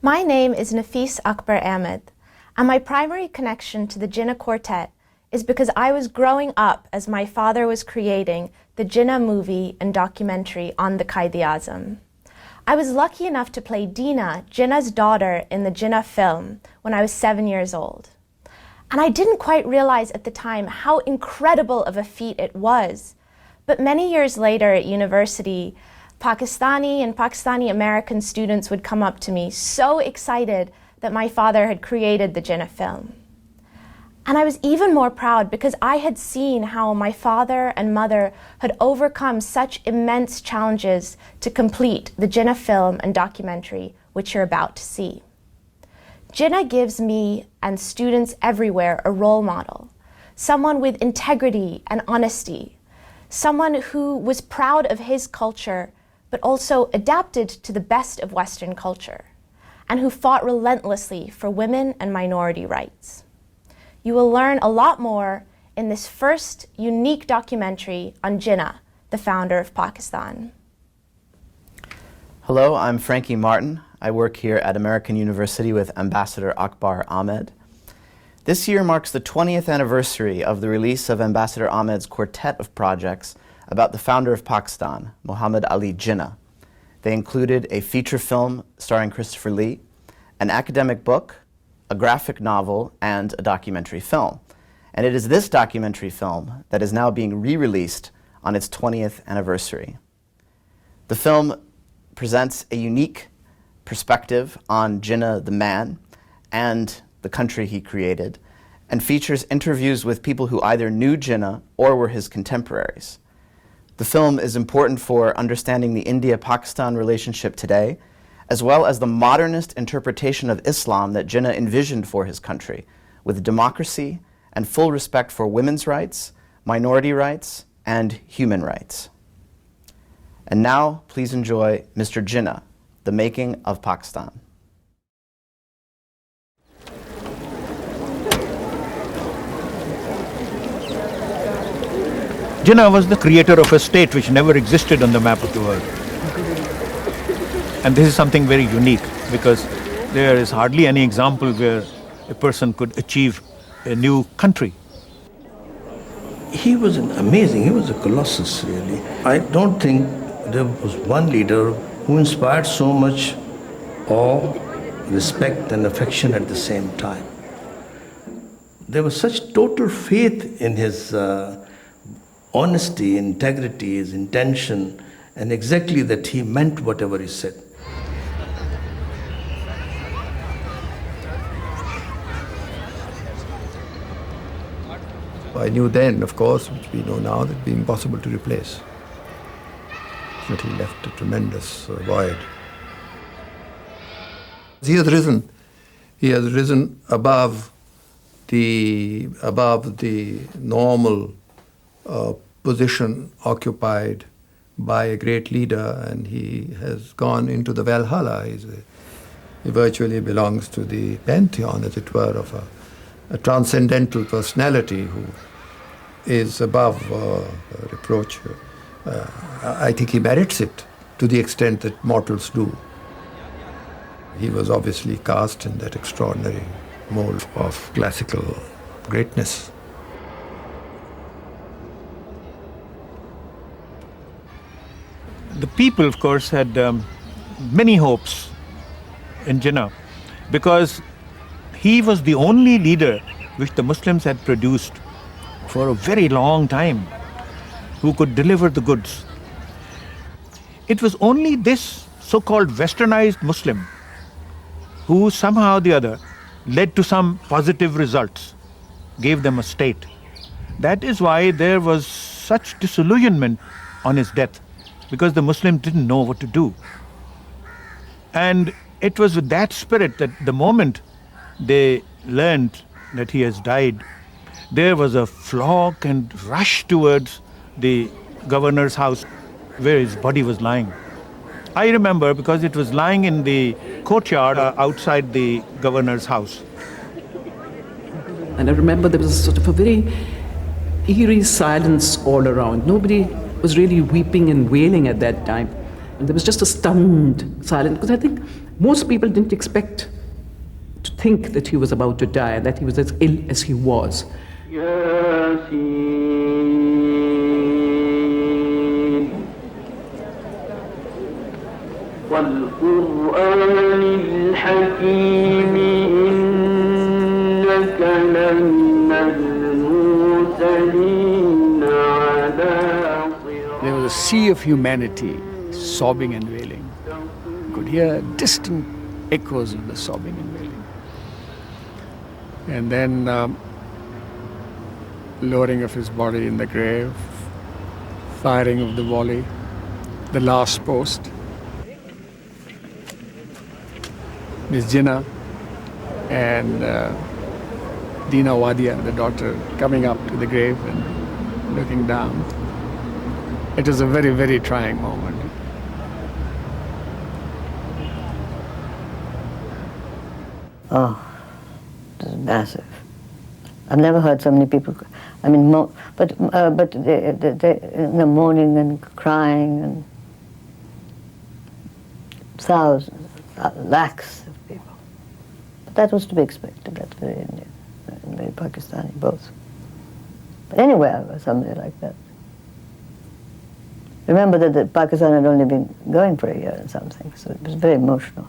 My name is Nafis Akbar Ahmed, and my primary connection to the Jinnah Quartet is because I was growing up as my father was creating the Jinnah movie and documentary on the Quaid-I-Azam. I was lucky enough to play Dina, Jinnah's daughter, in the Jinnah film when I was 7 years old. And I didn't quite realize at the time how incredible of a feat it was. But many years later at university, Pakistani and Pakistani American students would come up to me so excited that my father had created the Jinnah film. And I was even more proud because I had seen how my father and mother had overcome such immense challenges to complete the Jinnah film and documentary, which you're about to see. Jinnah gives me and students everywhere a role model, someone with integrity and honesty, someone who was proud of his culture but also adapted to the best of Western culture, and who fought relentlessly for women and minority rights. You will learn a lot more in this first unique documentary on Jinnah, the founder of Pakistan. Hello, I'm Frankie Martin. I work here at American University with Ambassador Akbar Ahmed. This year marks the 20th anniversary of the release of Ambassador Ahmed's quartet of projects about the founder of Pakistan, Muhammad Ali Jinnah. They included a feature film starring Christopher Lee, an academic book, a graphic novel, and a documentary film. And it is this documentary film that is now being re-released on its 20th anniversary. The film presents a unique perspective on Jinnah the man and the country he created, and features interviews with people who either knew Jinnah or were his contemporaries. The film is important for understanding the India-Pakistan relationship today, as well as the modernist interpretation of Islam that Jinnah envisioned for his country, with democracy and full respect for women's rights, minority rights, and human rights. And now, please enjoy Mr. Jinnah, The Making of Pakistan. Jinnah was the creator of a state which never existed on the map of the world. And this is something very unique because there is hardly any example where a person could achieve a new country. He was amazing, he was a colossus really. I don't think there was one leader who inspired so much awe, respect and affection at the same time. There was such total faith in his honesty, integrity, his intention, and exactly that he meant whatever he said. I knew then, of course, which we know now, that it would be impossible to replace. That he left a tremendous void. He has risen above the normal position occupied by a great leader, and he has gone into the Valhalla. He virtually belongs to the pantheon, as it were, of a transcendental personality who is above reproach. I think he merits it to the extent that mortals do. He was obviously cast in that extraordinary mold of classical greatness. The people, of course, had many hopes in Jinnah because he was the only leader which the Muslims had produced for a very long time who could deliver the goods. It was only this so-called westernized Muslim who somehow or the other led to some positive results, gave them a state. That is why there was such disillusionment on his death, because the Muslims didn't know what to do. And it was with that spirit that the moment they learned that he has died, there was a flock and rush towards the governor's house where his body was lying. I remember because it was lying in the courtyard outside the governor's house. And I remember there was sort of a very eerie silence all around. Nobody was really weeping and wailing at that time. And there was just a stunned silence, because I think Most people didn't expect to think that he was about to die, that he was as ill as he was. There was a sea of humanity sobbing and wailing. You could hear distant echoes of the sobbing and wailing. And then lowering of his body in the grave, firing of the volley, the last post. Miss Jinnah and Dina Wadia, the daughter, coming up to the grave and looking down. It was a very, very trying moment. Oh, it was massive. I've never heard so many people. I mean, but they're mourning and crying, and thousands, lakhs of people. But that was to be expected. That's very Indian and very Pakistani, both. But anywhere, somebody like that. Remember that Pakistan had only been going for a year and something, so it was very emotional.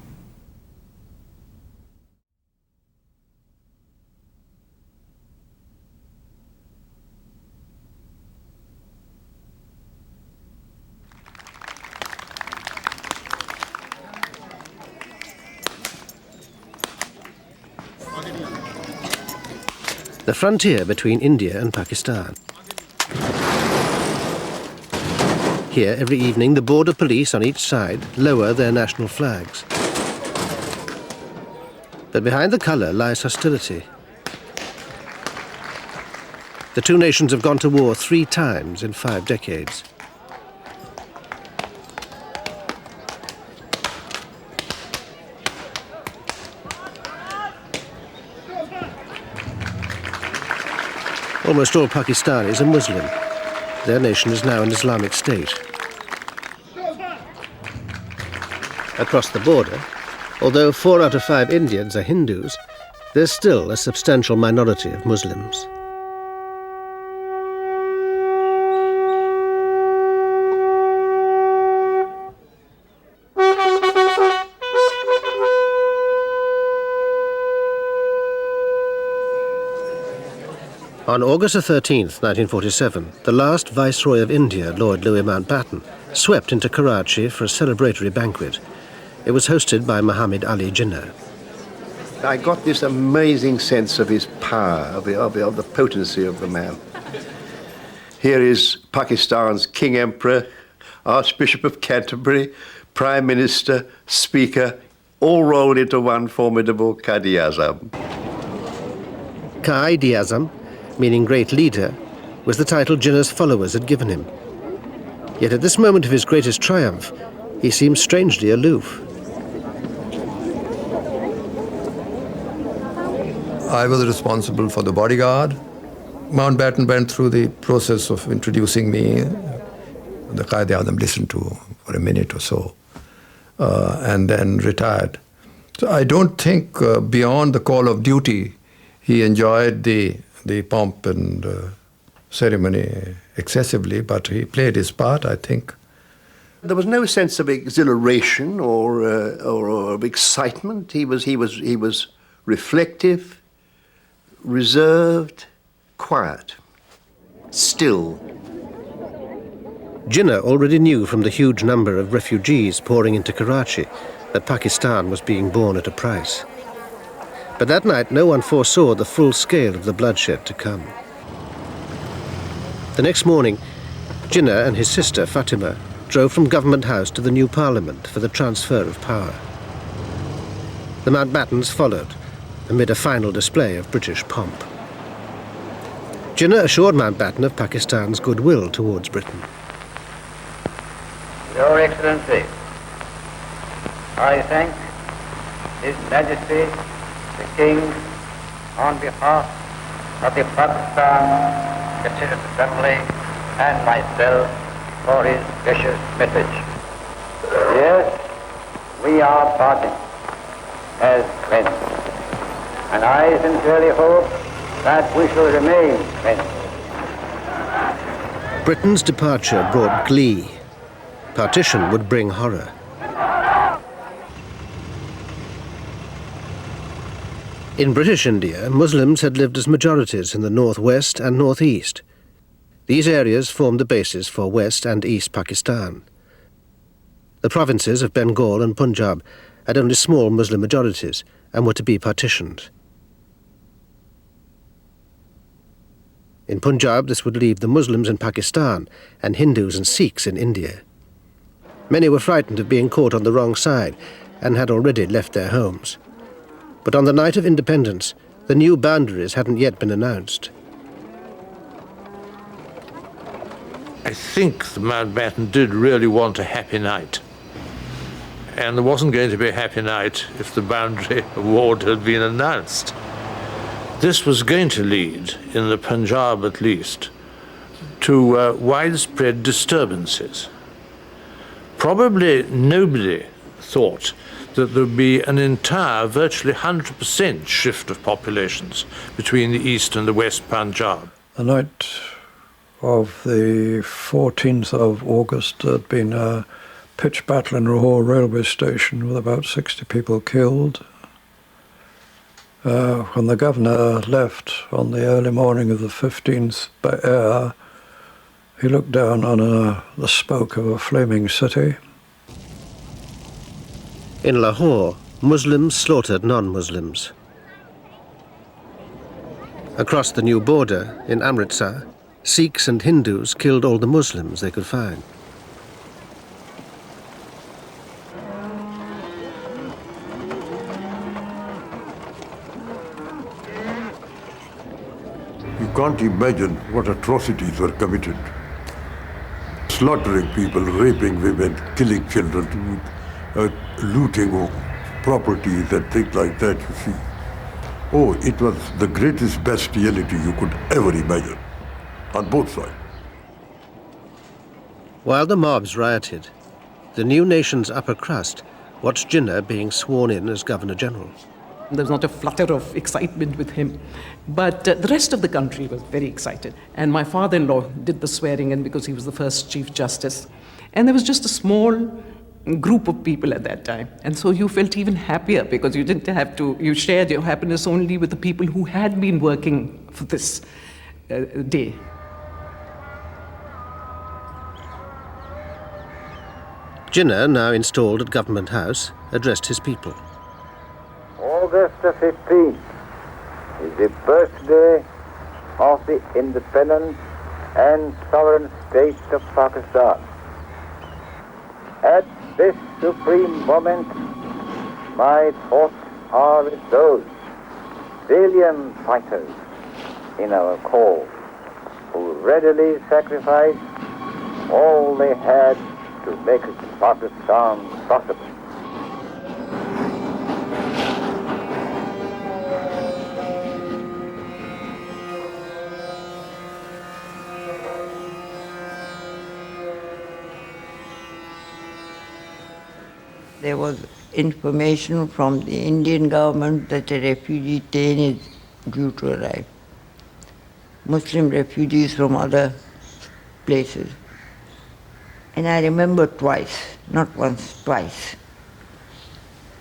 The frontier between India and Pakistan. Here, every evening, the border police on each side lower their national flags. But behind the colour lies hostility. The two nations have gone to war 3 times in 5 decades. Almost all Pakistanis are Muslim. Their nation is now an Islamic state. Across the border, although 4 out of 5 Indians are Hindus, there's still a substantial minority of Muslims. On August 13th, 1947, the last Viceroy of India, Lord Louis Mountbatten, swept into Karachi for a celebratory banquet. It was hosted by Mohammed Ali Jinnah. I got this amazing sense of his power, of the potency of the man. Here is Pakistan's King Emperor, Archbishop of Canterbury, Prime Minister, Speaker, all rolled into one formidable Quaid-I-Azam. Quaid-I-Azam, meaning great leader, was the title Jinnah's followers had given him. Yet at this moment of his greatest triumph, he seemed strangely aloof. I was responsible for the bodyguard. Mountbatten went through the process of introducing me. The Quaid-I-Azam listened to for a minute or so, and then retired. So I don't think beyond the call of duty, he enjoyed the pomp and ceremony excessively, but he played his part, I think. There was no sense of exhilaration or of excitement. He was reflective, reserved, quiet, still. Jinnah already knew from the huge number of refugees pouring into Karachi that Pakistan was being born at a price. But that night, no one foresaw the full scale of the bloodshed to come. The next morning, Jinnah and his sister, Fatima, drove from Government House to the new Parliament for the transfer of power. The Mountbattens followed, amid a final display of British pomp. Jinnah assured Mountbatten of Pakistan's goodwill towards Britain. Your Excellency, I thank His Majesty, the King, on behalf of the Pakistan Constituent Assembly and myself for his gracious message. Yes, we are parting. as friends. And I sincerely hope that we shall remain friends. Britain's departure brought glee. Partition would bring horror. In British India, Muslims had lived as majorities in the northwest and northeast. These areas formed the basis for West and East Pakistan. The provinces of Bengal and Punjab had only small Muslim majorities and were to be partitioned. In Punjab, this would leave the Muslims in Pakistan and Hindus and Sikhs in India. Many were frightened of being caught on the wrong side and had already left their homes. But on the night of independence, the new boundaries hadn't yet been announced. I think the Mountbatten did really want a happy night. And there wasn't going to be a happy night if the boundary award had been announced. This was going to lead, in the Punjab at least, to widespread disturbances. Probably nobody thought that there would be an entire, virtually 100% shift of populations between the East and the West Punjab. The night of the 14th of August, there had been a pitched battle in Lahore railway station with about 60 people killed. When the governor left on the early morning of the 15th by air, he looked down on the smoke of a flaming city. In Lahore, Muslims slaughtered non-Muslims. Across the new border, in Amritsar, Sikhs and Hindus killed all the Muslims they could find. You can't imagine what atrocities were committed. Slaughtering people, raping women, killing children, looting properties and things like that, you see. Oh, it was the greatest bestiality you could ever imagine, on both sides. While the mobs rioted, the new nation's upper crust watched Jinnah being sworn in as Governor-General. There was not a flutter of excitement with him. But the rest of the country was very excited. And my father-in-law did the swearing in because he was the first Chief Justice. And there was just a small group of people at that time. And so you felt even happier because you didn't have to, you shared your happiness only with the people who had been working for this day. Jinnah, now installed at Government House, addressed his people. August the 15th is the birthday of the independent and sovereign state of Pakistan. At this supreme moment, my thoughts are with those valiant fighters in our cause who readily sacrificed all they had to make Pakistan possible. There was information from the Indian government that a refugee train is due to arrive. Muslim refugees from other places. And I remember twice, not once, twice.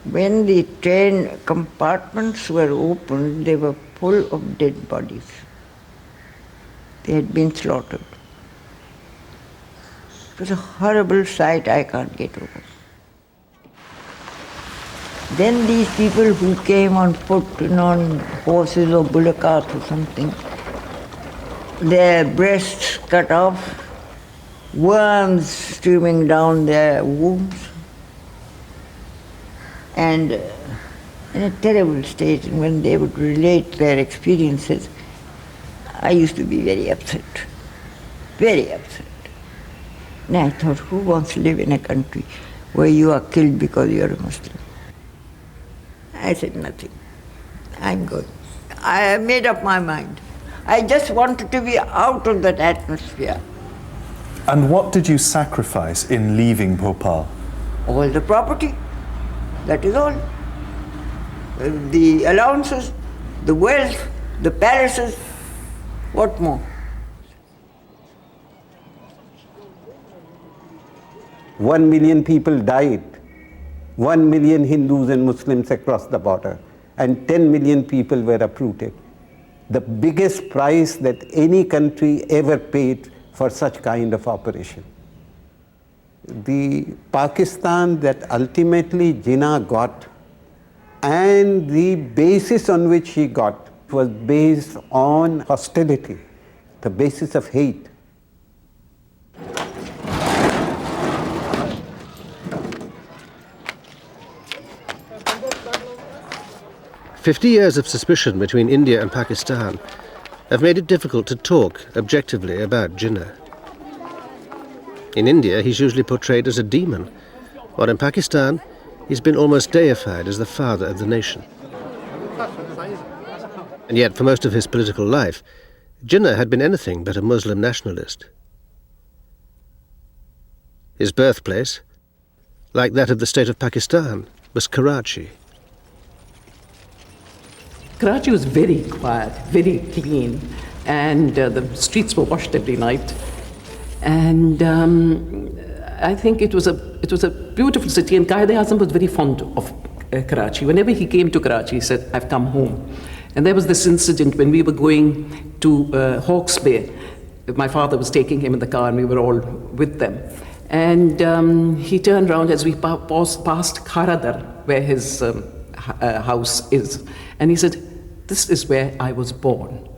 When the train compartments were opened, they were full of dead bodies. They had been slaughtered. It was a horrible sight I can't get over. Then these people who came on foot and on horses or bullock carts or something, their breasts cut off, worms streaming down their wombs, and in a terrible state. And when they would relate their experiences, I used to be very upset, very upset. And I thought, who wants to live in a country where you are killed because you are a Muslim? I said, nothing. I'm going. I made up my mind. I just wanted to be out of that atmosphere. And what did you sacrifice in leaving Bhopal? All the property. That is all. the allowances, the wealth, the palaces. What more? One million people died. 1 million Hindus and Muslims across the border, and 10 million people were uprooted. The biggest price that any country ever paid for such kind of operation. The Pakistan that ultimately Jinnah got, and the basis on which he got, was based on hostility, the basis of hate. "50 years of suspicion between India and Pakistan have made it difficult to talk objectively about Jinnah. In India, he's usually portrayed as a demon, while in Pakistan, he's been almost deified as the father of the nation. And yet, for most of his political life, Jinnah had been anything but a Muslim nationalist. His birthplace, like that of the state of Pakistan, was Karachi. Karachi was very quiet, very clean, and the streets were washed every night. And I think it was a beautiful city, and Quaid-I-Azam was very fond of Karachi. Whenever he came to Karachi, he said, "I've come home." And there was this incident when we were going to Hawke's Bay. My father was taking him in the car, and we were all with them. And he turned around as we passed Kharadar, where his house is, and he said, "This is where I was born.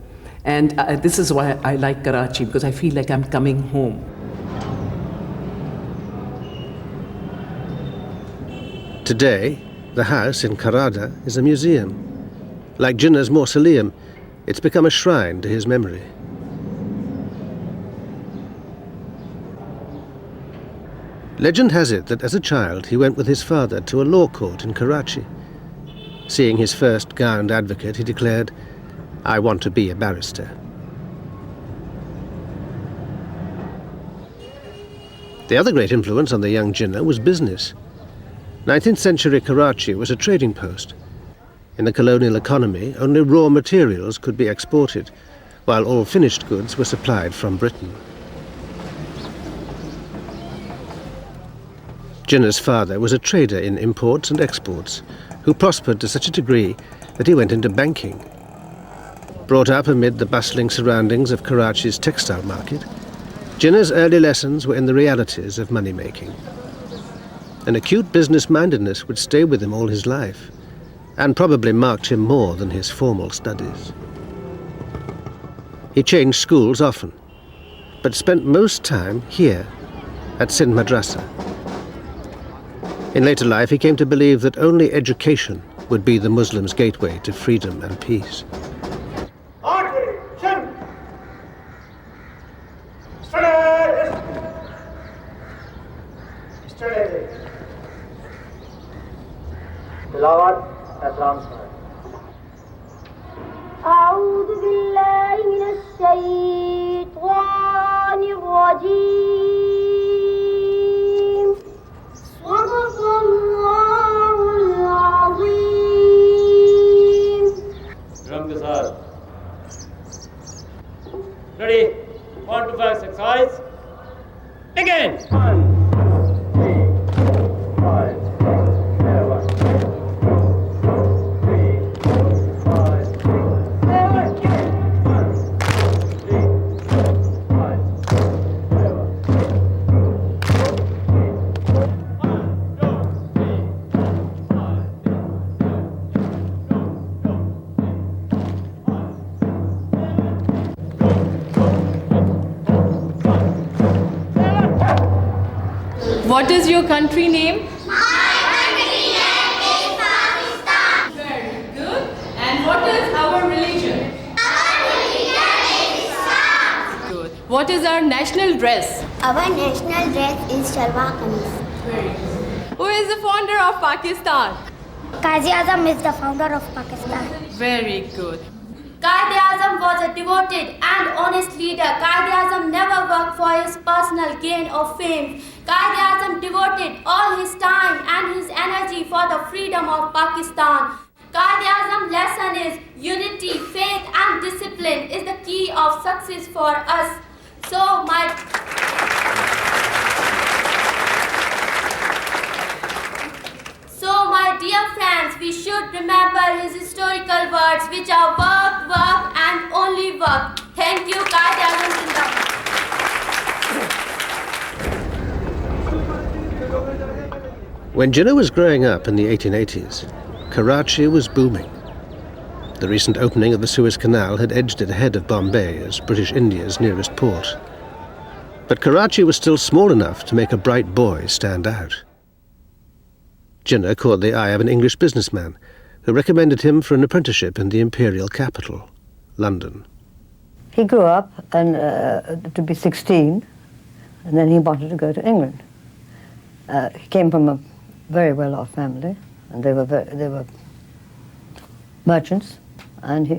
And this is why I like Karachi, because I feel like I'm coming home." Today, the house in Kharadar is a museum. Like Jinnah's mausoleum, it's become a shrine to his memory. Legend has it that as a child he went with his father to a law court in Karachi. Seeing his first gowned advocate, he declared, "I want to be a barrister." The other great influence on the young Jinnah was business. 19th century Karachi was a trading post. In the colonial economy, only raw materials could be exported, while all finished goods were supplied from Britain. Jinnah's father was a trader in imports and exports, who prospered to such a degree that he went into banking. Brought up amid the bustling surroundings of Karachi's textile market, Jinnah's early lessons were in the realities of money-making. An acute business-mindedness would stay with him all his life, and probably marked him more than his formal studies. He changed schools often, but spent most time here at Sindh Madrasa. In later life, he came to believe that only education would be the Muslim's gateway to freedom and peace. أعوذ بالله من الشيطان الرجيم صدق الله العظيم. Drum के साथ. Ready? 1 to 5 exercise. Begin. 1, 2, 3, 5, 6, 7. What is your country name? My country name is Pakistan. Very good. And what is our religion? Our religion is Islam. Good. What is our national dress? Our national dress is shalwar kameez. Very good. Who is the founder of Pakistan? Quaid-I-Azam is the founder of Pakistan. Very good. Quaid-I-Azam was a devoted and honest leader. Quaid-I-Azam never worked for his personal gain or fame. Quaid-I-Azam devoted all his time and his energy for the freedom of Pakistan. Quaid-I-Azam lesson is unity, faith and discipline is the key of success for us. So my dear friends, we should remember his historical words, which are work, work and only work. Thank you, Quaid-I-Azam Jinnah. When Jinnah was growing up in the 1880s, Karachi was booming. The recent opening of the Suez Canal had edged it ahead of Bombay as British India's nearest port. But Karachi was still small enough to make a bright boy stand out. Jinnah caught the eye of an English businessman who recommended him for an apprenticeship in the imperial capital, London. He grew up and to be 16, and then he wanted to go to England. He came from a very well-off family, and they were merchants, and he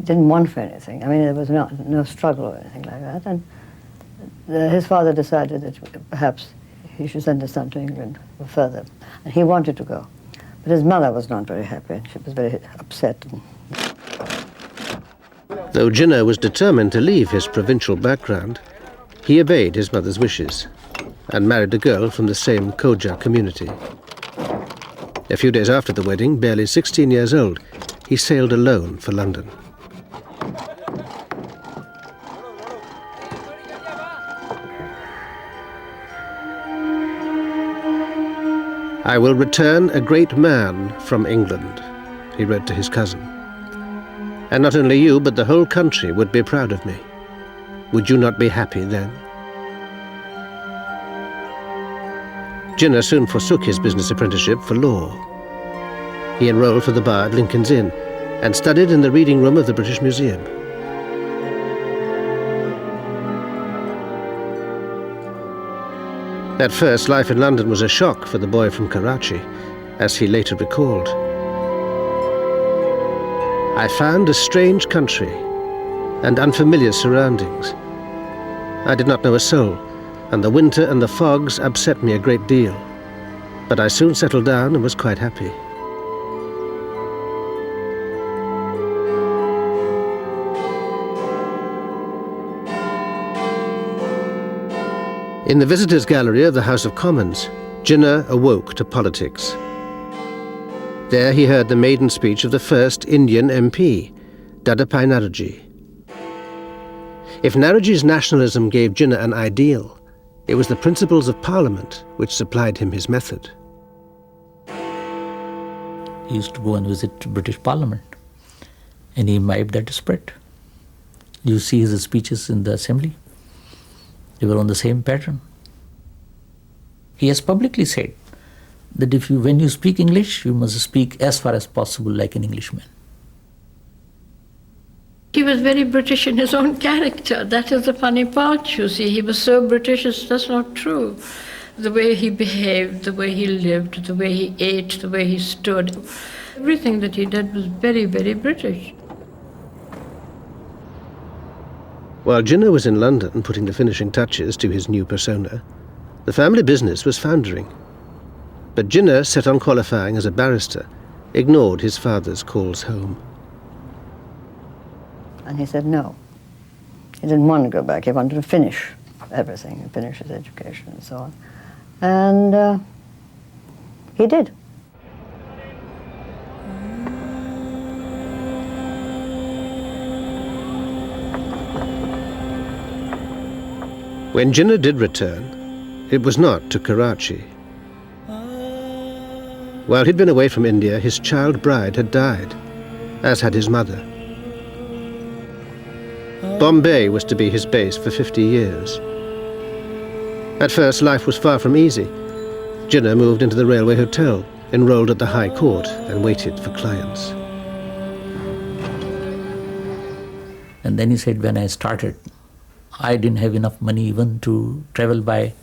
didn't want for anything. I mean, there was no struggle or anything like that. And his father decided that perhaps he should send his son to England further, and he wanted to go. But his mother was not very happy. She was very upset. Though Jinnah was determined to leave his provincial background, he obeyed his mother's wishes and married a girl from the same Khoja community. A few days after the wedding, barely 16 years old, he sailed alone for London. "I will return a great man from England," he wrote to his cousin. "And not only you, but the whole country would be proud of me. Would you not be happy then?" Jinnah soon forsook his business apprenticeship for law. He enrolled for the bar at Lincoln's Inn and studied in the reading room of the British Museum. At first, life in London was a shock for the boy from Karachi, as he later recalled. "I found a strange country and unfamiliar surroundings. I did not know a soul, and the winter and the fogs upset me a great deal. But I soon settled down and was quite happy." In the visitors' gallery of the House of Commons, Jinnah awoke to politics. There he heard the maiden speech of the first Indian MP, Dadapai Naroji. If Naroji's nationalism gave Jinnah an ideal, it was the principles of Parliament which supplied him his method. He used to go and visit British Parliament, and he imbibed that spirit. You see his speeches in the Assembly. They were on the same pattern. He has publicly said that when you speak English, you must speak as far as possible like an Englishman. He was very British in his own character. That is the funny part, you see. He was so British, that's not true. The way he behaved, the way he lived, the way he ate, the way he stood. Everything that he did was very, very British. While Jinnah was in London putting the finishing touches to his new persona, the family business was foundering. But Jinnah, set on qualifying as a barrister, ignored his father's calls home. And he said no. He didn't want to go back. He wanted to finish everything, finish his education and so on. And he did. When Jinnah did return, it was not to Karachi. While he'd been away from India, his child bride had died, as had his mother. Bombay was to be his base for 50 years. At first, life was far from easy. Jinnah moved into the railway hotel, enrolled at the High Court, and waited for clients. And then he said, when I started, I didn't have enough money even to travel by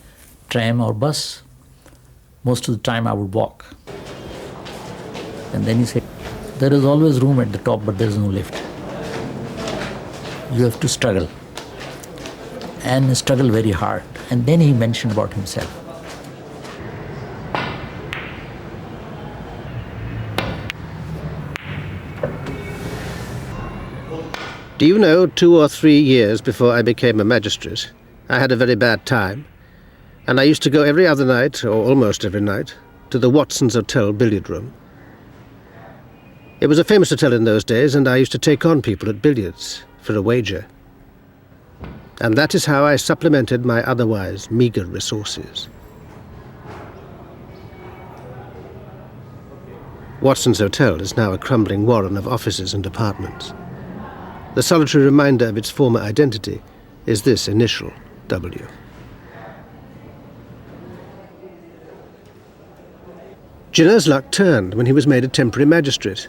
tram or bus. Most of the time I would walk. And then he said, there is always room at the top, but there is no lift. You have to struggle, and struggle very hard. And then he mentioned about himself. Do you know, 2 or 3 years before I became a magistrate, I had a very bad time, and I used to go every other night, or almost every night, to the Watson's Hotel billiard room. It was a famous hotel in those days, and I used to take on people at billiards for a wager. And that is how I supplemented my otherwise meagre resources. Watson's Hotel is now a crumbling warren of offices and apartments. The solitary reminder of its former identity is this initial W. Jinnah's luck turned when he was made a temporary magistrate.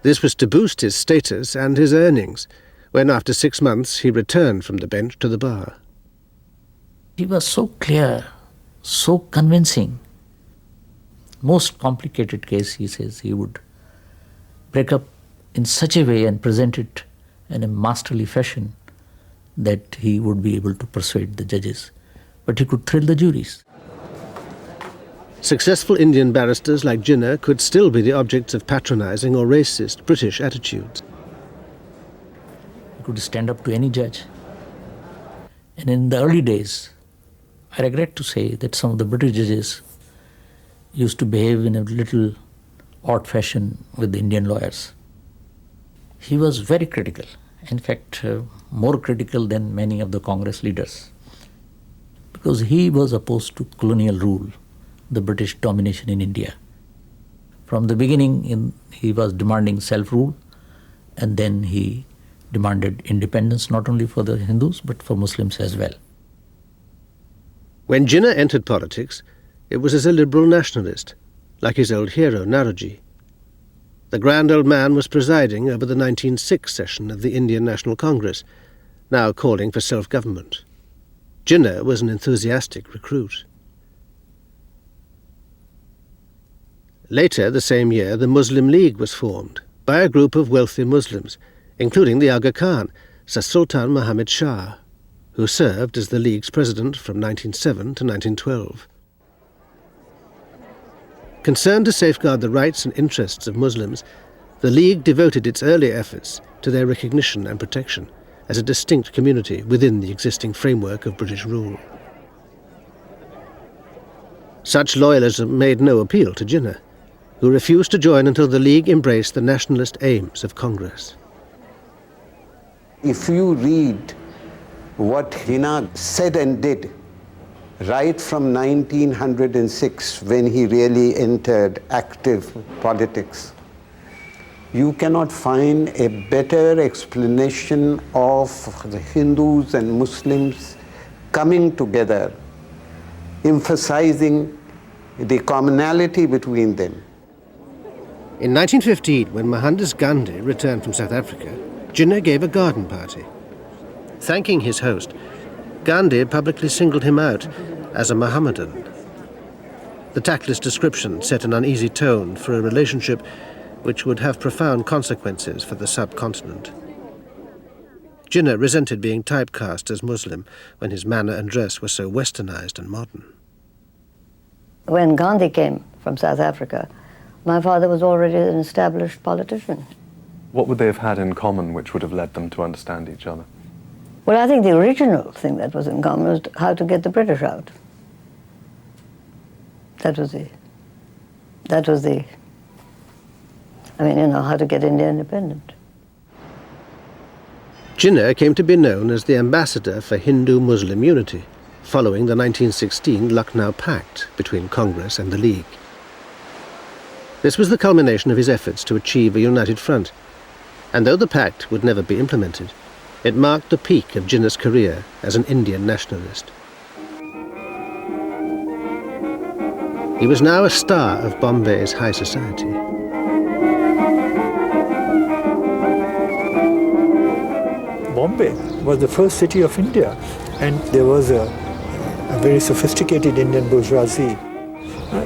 This was to boost his status and his earnings, when after 6 months he returned from the bench to the bar. He was so clear, so convincing. Most complicated case, he says, he would break up in such a way and present it in a masterly fashion that he would be able to persuade the judges. But he could thrill the juries. Successful Indian barristers like Jinnah could still be the objects of patronizing or racist British attitudes. He could stand up to any judge. And in the early days, I regret to say that some of the British judges used to behave in a little odd fashion with the Indian lawyers. He was very critical, in fact, more critical than many of the Congress leaders, because he was opposed to colonial rule, the British domination in India. From the beginning, he was demanding self-rule, and then he demanded independence not only for the Hindus but for Muslims as well. When Jinnah entered politics, it was as a liberal nationalist, like his old hero Nauroji. The grand old man was presiding over the 1906 session of the Indian National Congress, now calling for self-government. Jinnah was an enthusiastic recruit. Later, the same year, the Muslim League was formed by a group of wealthy Muslims, including the Aga Khan, Sir Sultan Muhammad Shah, who served as the League's president from 1907 to 1912. Concerned to safeguard the rights and interests of Muslims, the League devoted its early efforts to their recognition and protection as a distinct community within the existing framework of British rule. Such loyalism made no appeal to Jinnah, who refused to join until the League embraced the nationalist aims of Congress. If you read what Jinnah said and did right from 1906, when he really entered active politics, you cannot find a better explanation of the Hindus and Muslims coming together, emphasizing the commonality between them. In 1915, when Mohandas Gandhi returned from South Africa, Jinnah gave a garden party. Thanking his host, Gandhi publicly singled him out as a Mohammedan. The tactless description set an uneasy tone for a relationship which would have profound consequences for the subcontinent. Jinnah resented being typecast as Muslim when his manner and dress were so westernized and modern. When Gandhi came from South Africa, my father was already an established politician. What would they have had in common which would have led them to understand each other? Well, I think the original thing that was in common was how to get the British out. That was the, how to get India independent. Jinnah came to be known as the ambassador for Hindu-Muslim unity, following the 1916 Lucknow Pact between Congress and the League. This was the culmination of his efforts to achieve a united front, and though the pact would never be implemented, it marked the peak of Jinnah's career as an Indian nationalist. He was now a star of Bombay's high society. Bombay was the first city of India, and there was a very sophisticated Indian bourgeoisie.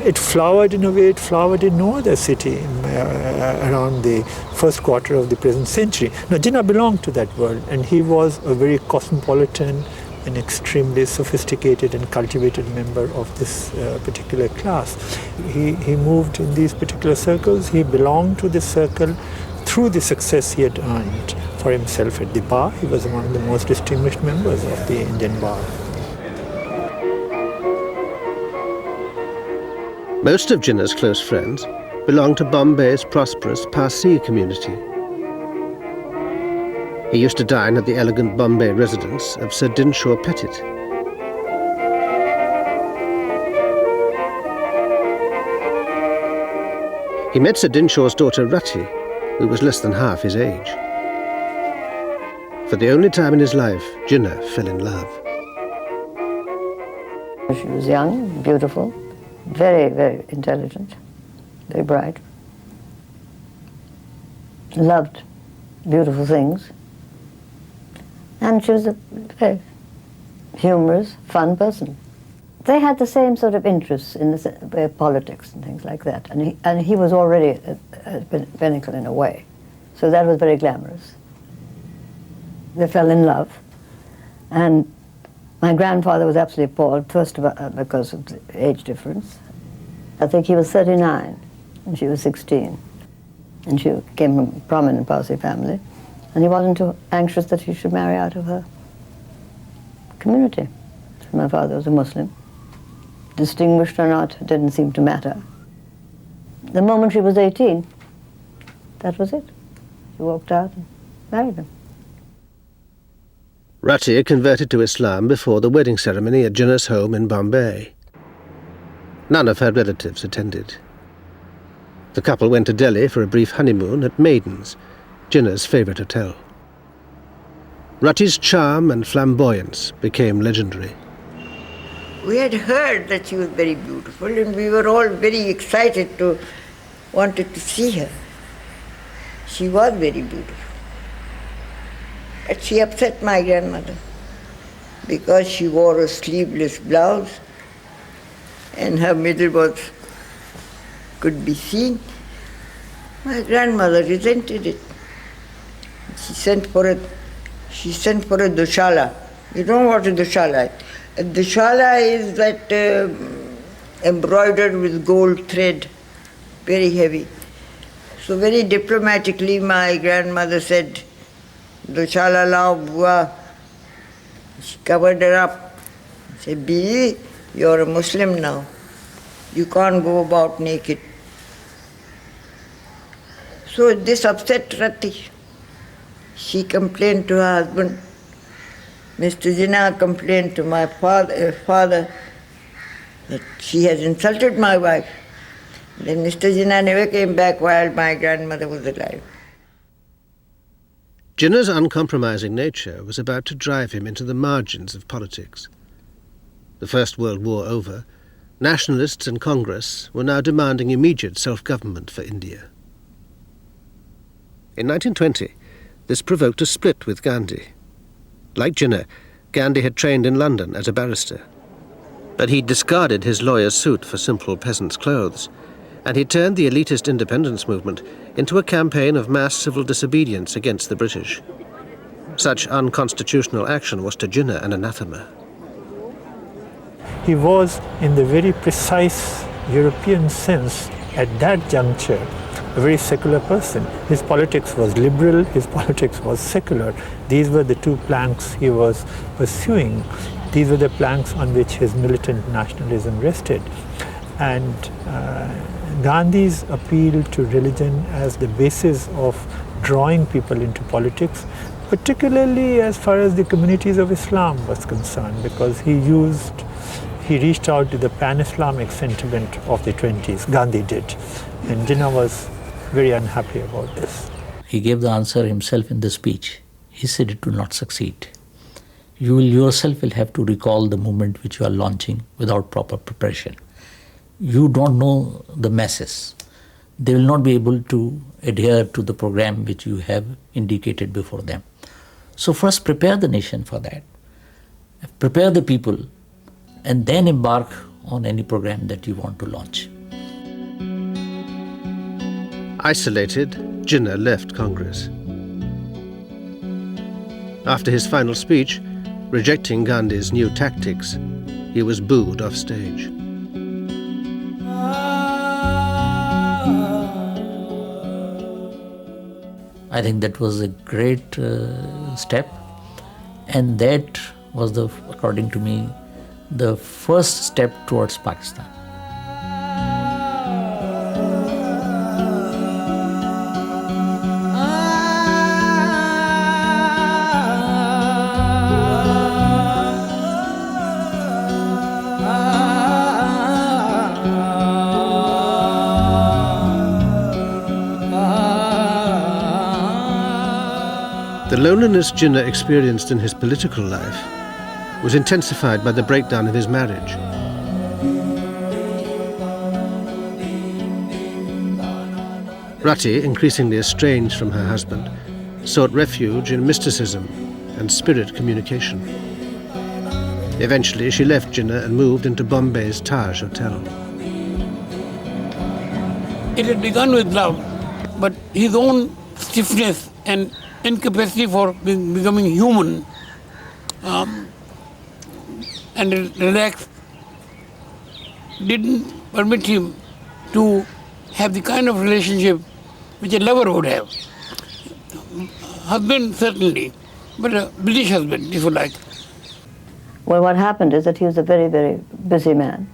It flowered in a way it flowered in no other city around the first quarter of the present century. Now, Jinnah belonged to that world, and he was a very cosmopolitan and extremely sophisticated and cultivated member of this particular class. He moved in these particular circles. He belonged to this circle through the success he had earned for himself at the bar. He was one of the most distinguished members of the Indian bar. Most of Jinnah's close friends belonged to Bombay's prosperous Parsi community. He used to dine at the elegant Bombay residence of Sir Dinshaw Pettit. He met Sir Dinshaw's daughter Rati, who was less than half his age. For the only time in his life, Jinnah fell in love. She was young, beautiful, very, very intelligent, very bright. Loved beautiful things. And she was a very humorous, fun person. They had the same sort of interests in the politics and things like that. And he was already a pinnacle in a way. So that was very glamorous. They fell in love. And my grandfather was absolutely appalled, first because of the age difference. I think he was 39 and she was 16. And she came from a prominent Parsi family. And he wasn't too anxious that she should marry out of her community. My father was a Muslim. Distinguished or not, didn't seem to matter. The moment she was 18, that was it. She walked out and married him. Rati converted to Islam before the wedding ceremony at Jinnah's home in Bombay. None of her relatives attended. The couple went to Delhi for a brief honeymoon at Maiden's, Jinnah's favourite hotel. Rati's charm and flamboyance became legendary. We had heard that she was very beautiful, and we were all very excited wanted to see her. She was very beautiful. But she upset my grandmother because she wore a sleeveless blouse and her middle could be seen. My grandmother resented it. She sent for a dushala. You don't know what a dushala is. A dushala is that embroidered with gold thread, very heavy. So very diplomatically my grandmother said, dushala lao bua. She covered her up. She said, Bibi, you're a Muslim now. You can't go about naked. So this upset Rati. She complained to her husband. Mr. Jinnah complained to my father that she has insulted my wife. Then Mr. Jinnah never came back while my grandmother was alive. Jinnah's uncompromising nature was about to drive him into the margins of politics. The First World War over, nationalists in Congress were now demanding immediate self-government for India. In 1920, this provoked a split with Gandhi. Like Jinnah, Gandhi had trained in London as a barrister. But he discarded his lawyer's suit for simple peasant's clothes, and he turned the elitist independence movement into a campaign of mass civil disobedience against the British. Such unconstitutional action was to Jinnah an anathema. He was, in the very precise European sense, at that juncture, a very secular person. His politics was liberal, his politics was secular. These were the two planks he was pursuing. These were the planks on which his militant nationalism rested. And Gandhi's appeal to religion as the basis of drawing people into politics, particularly as far as the communities of Islam was concerned, because he reached out to the pan-Islamic sentiment of the 20s, Gandhi did. And Jinnah was very unhappy about this. He gave the answer himself in the speech. He said it will not succeed. You yourself will have to recall the movement which you are launching without proper preparation. You don't know the masses. They will not be able to adhere to the program which you have indicated before them. So first prepare the nation for that. Prepare the people and then embark on any program that you want to launch. Isolated, Jinnah left Congress. After his final speech, rejecting Gandhi's new tactics, he was booed off stage. I think that was a great step, and that was, according to me, the first step towards Pakistan. The loneliness Jinnah experienced in his political life was intensified by the breakdown of his marriage. Rati, increasingly estranged from her husband, sought refuge in mysticism and spirit communication. Eventually, she left Jinnah and moved into Bombay's Taj Hotel. It had begun with love, but his own stiffness and incapacity for becoming human and relaxed didn't permit him to have the kind of relationship which a lover would have. Husband, certainly, but a British husband, if you like. Well, what happened is that he was a very, very busy man.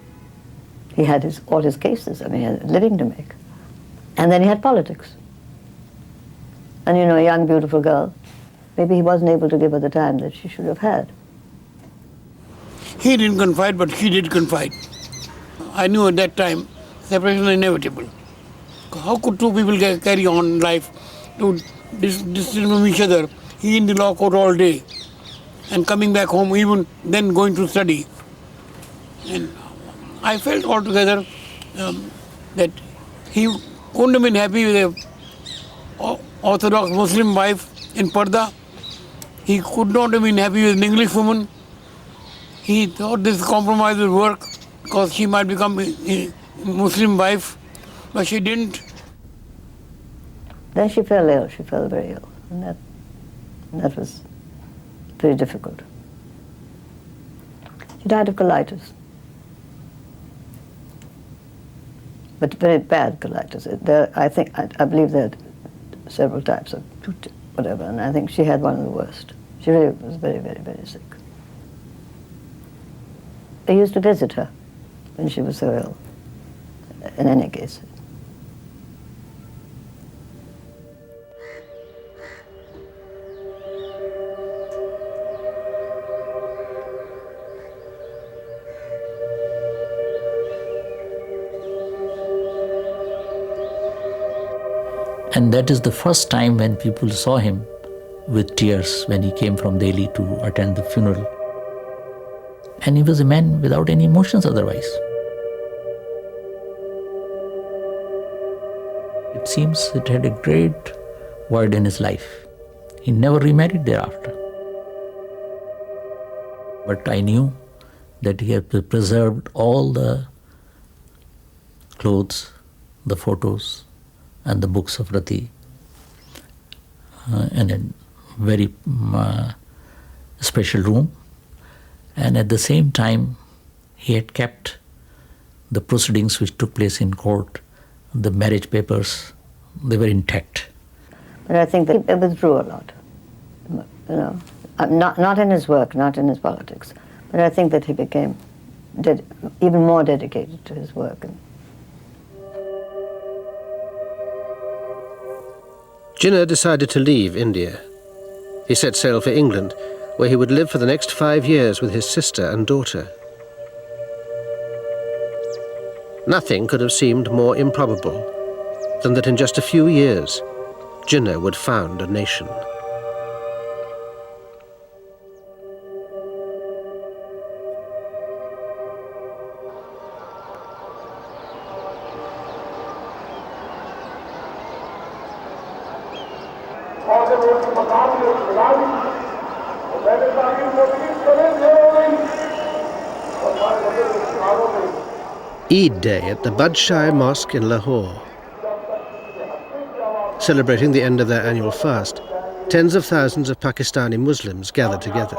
He had all his cases. I mean, he had a living to make. And then he had politics. And, a young, beautiful girl, maybe he wasn't able to give her the time that she should have had. He didn't confide, but she did confide. I knew at that time separation was inevitable. How could two people carry on life to distance from each other? He in the law court all day and coming back home, even then going to study. And I felt altogether that he couldn't have been happy with a Orthodox Muslim wife in Parda. He could not have been happy with an English woman. He thought this compromise would work because she might become a Muslim wife, but she didn't. Then she fell ill. She fell very ill, and that was very difficult. She died of colitis, but very bad colitis. I believe there are several types of whatever, and I think she had one of the worst. She really was very, very, very sick. I used to visit her when she was so ill, in any case. And that is the first time when people saw him with tears when he came from Delhi to attend the funeral. And he was a man without any emotions otherwise. It seems it had a great void in his life. He never remarried thereafter. But I knew that he had preserved all the clothes, the photos, and the books of Rati in a very special room. And at the same time, he had kept the proceedings which took place in court, the marriage papers, they were intact. But I think that he withdrew a lot, not in his work, not in his politics, but I think that he became even more dedicated to his work. Jinnah decided to leave India. He set sail for England, where he would live for the next 5 years with his sister and daughter. Nothing could have seemed more improbable than that in just a few years, Jinnah would found a nation. Eid Day at the Badshah Mosque in Lahore. Celebrating the end of their annual fast, tens of thousands of Pakistani Muslims gather together.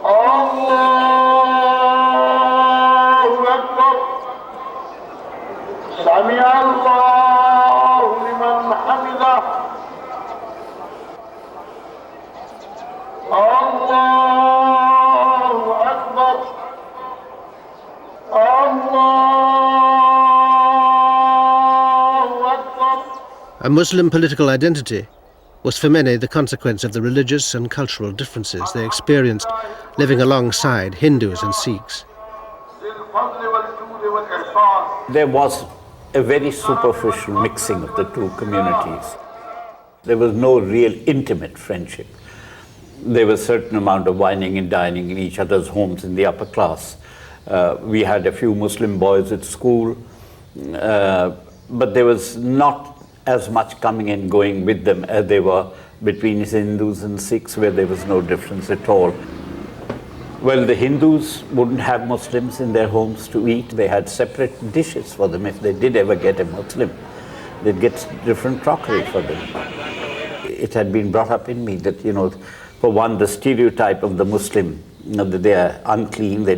Allahu Akbar. Sami Allah. A Muslim political identity was for many the consequence of the religious and cultural differences they experienced living alongside Hindus and Sikhs. There was a very superficial mixing of the two communities. There was no real intimate friendship. There was a certain amount of wining and dining in each other's homes in the upper class. We had a few Muslim boys at school, but there was not as much coming and going with them as there were between Hindus and Sikhs, where there was no difference at all. Well, the Hindus wouldn't have Muslims in their homes to eat. They had separate dishes for them. If they did ever get a Muslim, they'd get different crockery for them. It had been brought up in me that, you know, for one, the stereotype of the Muslim, you know, that they are unclean, they're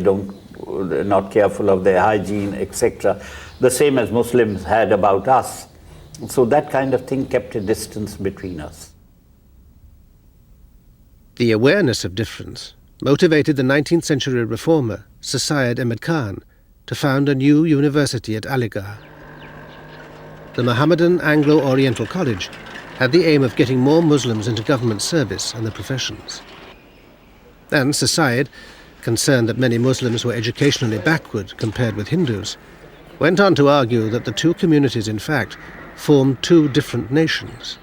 not careful of their hygiene, etc. The same as Muslims had about us. So that kind of thing kept a distance between us. The awareness of difference motivated the 19th century reformer Sir Syed Ahmad Khan to found a new university at Aligarh. The Mohammedan Anglo-Oriental College had the aim of getting more Muslims into government service and the professions. And Sir Syed, concerned that many Muslims were educationally backward compared with Hindus, went on to argue that the two communities in fact formed two different nations.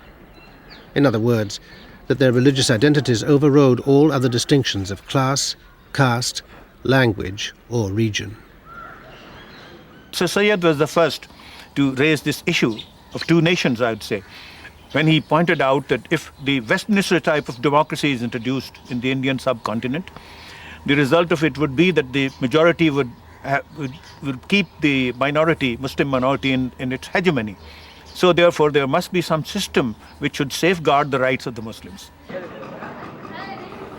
In other words, that their religious identities overrode all other distinctions of class, caste, language, or region. Sir Syed was the first to raise this issue of two nations, I would say, when he pointed out that if the Westminster type of democracy is introduced in the Indian subcontinent, the result of it would be that the majority would keep the minority, Muslim minority, in its hegemony. So therefore, there must be some system which should safeguard the rights of the Muslims.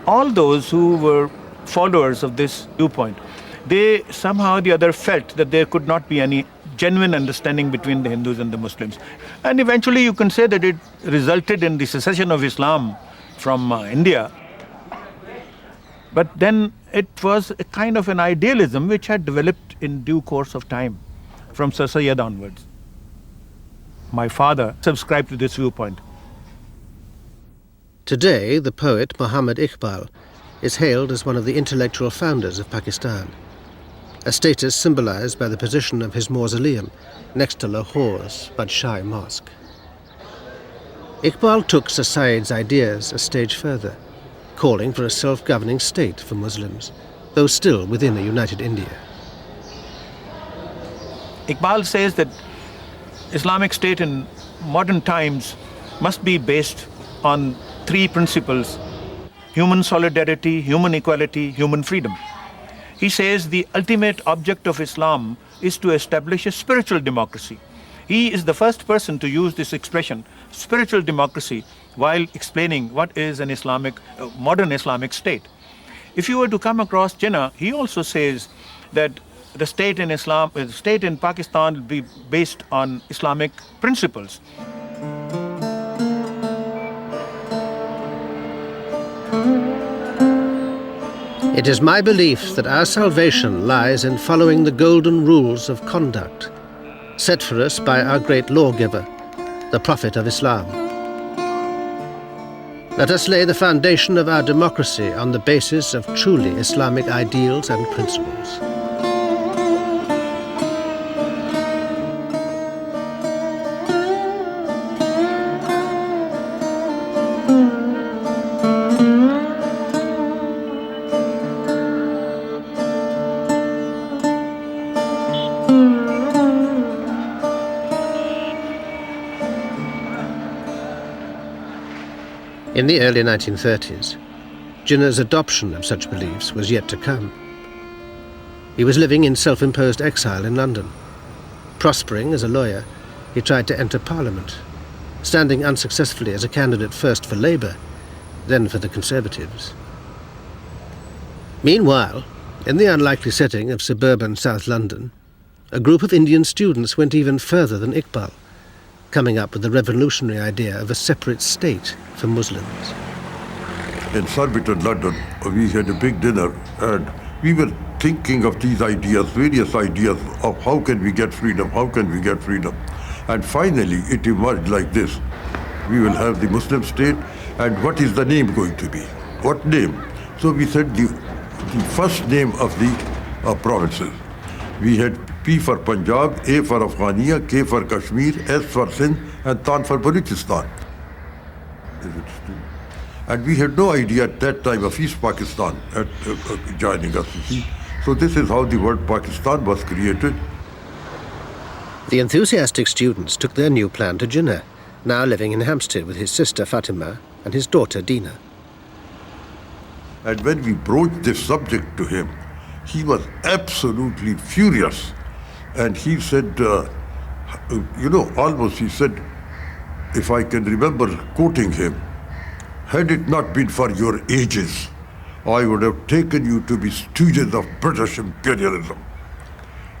All those who were followers of this viewpoint, they somehow or the other felt that there could not be any genuine understanding between the Hindus and the Muslims. And eventually you can say that it resulted in the secession of Islam from India. But then it was a kind of an idealism which had developed in due course of time, from Sir Syed onwards. My father subscribed to this viewpoint. Today, the poet Muhammad Iqbal is hailed as one of the intellectual founders of Pakistan, a status symbolized by the position of his mausoleum next to Lahore's Badshah Mosque. Iqbal took Sir Syed's ideas a stage further, calling for a self-governing state for Muslims, though still within a united India. Iqbal says that Islamic State in modern times must be based on three principles: human solidarity, human equality, human freedom. He says the ultimate object of Islam is to establish a spiritual democracy. He is the first person to use this expression, spiritual democracy, while explaining what is an modern Islamic state. If you were to come across Jinnah, he also says that the state in Pakistan will be based on Islamic principles. It is my belief that our salvation lies in following the golden rules of conduct set for us by our great lawgiver, the Prophet of Islam. Let us lay the foundation of our democracy on the basis of truly Islamic ideals and principles. In the early 1930s, Jinnah's adoption of such beliefs was yet to come. He was living in self-imposed exile in London. Prospering as a lawyer, he tried to enter Parliament, standing unsuccessfully as a candidate first for Labour, then for the Conservatives. Meanwhile, in the unlikely setting of suburban South London, a group of Indian students went even further than Iqbal, coming up with the revolutionary idea of a separate state for Muslims. in Surbiton, London. We had a big dinner and we were thinking of these ideas, various ideas of how can we get freedom, how can we get freedom. And finally it emerged like this. We will have the Muslim state, and what is the name going to be? What name? So we said the first name of the provinces. We had P for Punjab, A for Afghania, K for Kashmir, S for Sindh, and Tan for Balochistan. And we had no idea at that time of East Pakistan joining us, you see. So this is how the word Pakistan was created. The enthusiastic students took their new plan to Jinnah, now living in Hampstead with his sister Fatima and his daughter Dina. And when we broached this subject to him, he was absolutely furious. And he said, almost he said, if I can remember quoting him, had it not been for your ages, I would have taken you to be stooges of British imperialism.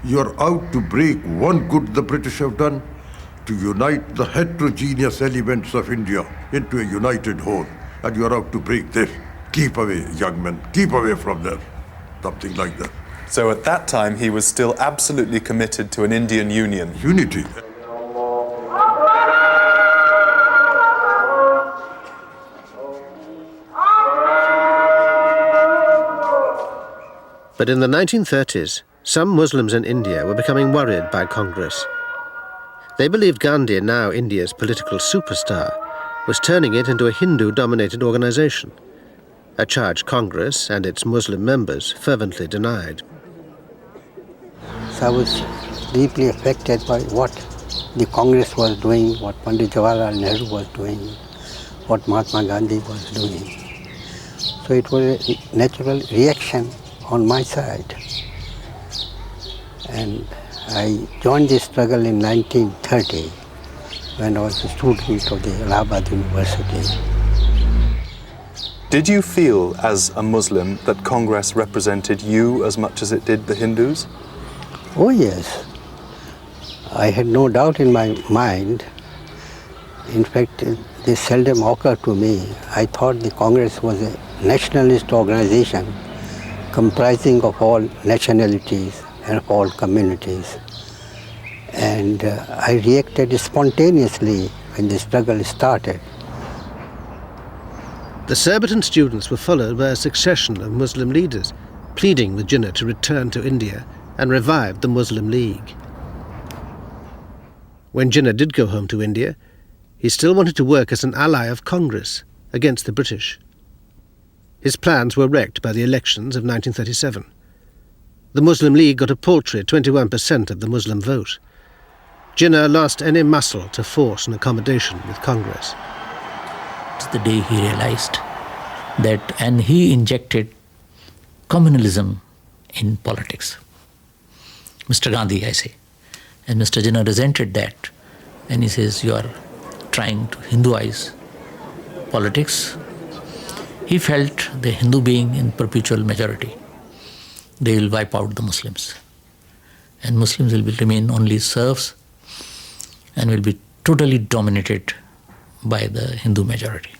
You're out to break one good the British have done, to unite the heterogeneous elements of India into a united whole. And you're out to break this. Keep away, young men, keep away from there. Something like that. So at that time, he was still absolutely committed to an Indian union. Unity. But in the 1930s, some Muslims in India were becoming worried by Congress. They believed Gandhi, now India's political superstar, was turning it into a Hindu-dominated organization, a charge Congress and its Muslim members fervently denied. So I was deeply affected by what the Congress was doing, what Pandit Jawaharlal Nehru was doing, what Mahatma Gandhi was doing. So it was a natural reaction on my side. And I joined this struggle in 1930 when I was a student of the Allahabad University. Did you feel as a Muslim that Congress represented you as much as it did the Hindus? Oh yes. I had no doubt in my mind. In fact, this seldom occurred to me. I thought the Congress was a nationalist organization comprising of all nationalities and of all communities. And I reacted spontaneously when the struggle started. The Surbiton students were followed by a succession of Muslim leaders, pleading with Jinnah to return to India and revive the Muslim League. When Jinnah did go home to India, he still wanted to work as an ally of Congress against the British. His plans were wrecked by the elections of 1937. The Muslim League got a paltry 21% of the Muslim vote. Jinnah lost any muscle to force an accommodation with Congress. It's the day he realized that, and he injected communalism in politics. Mr. Gandhi, I say. And Mr. Jinnah resented that. And he says, you are trying to Hinduize politics. He felt the Hindu being in perpetual majority, they will wipe out the Muslims. And Muslims will remain only serfs and will be totally dominated by the Hindu majority.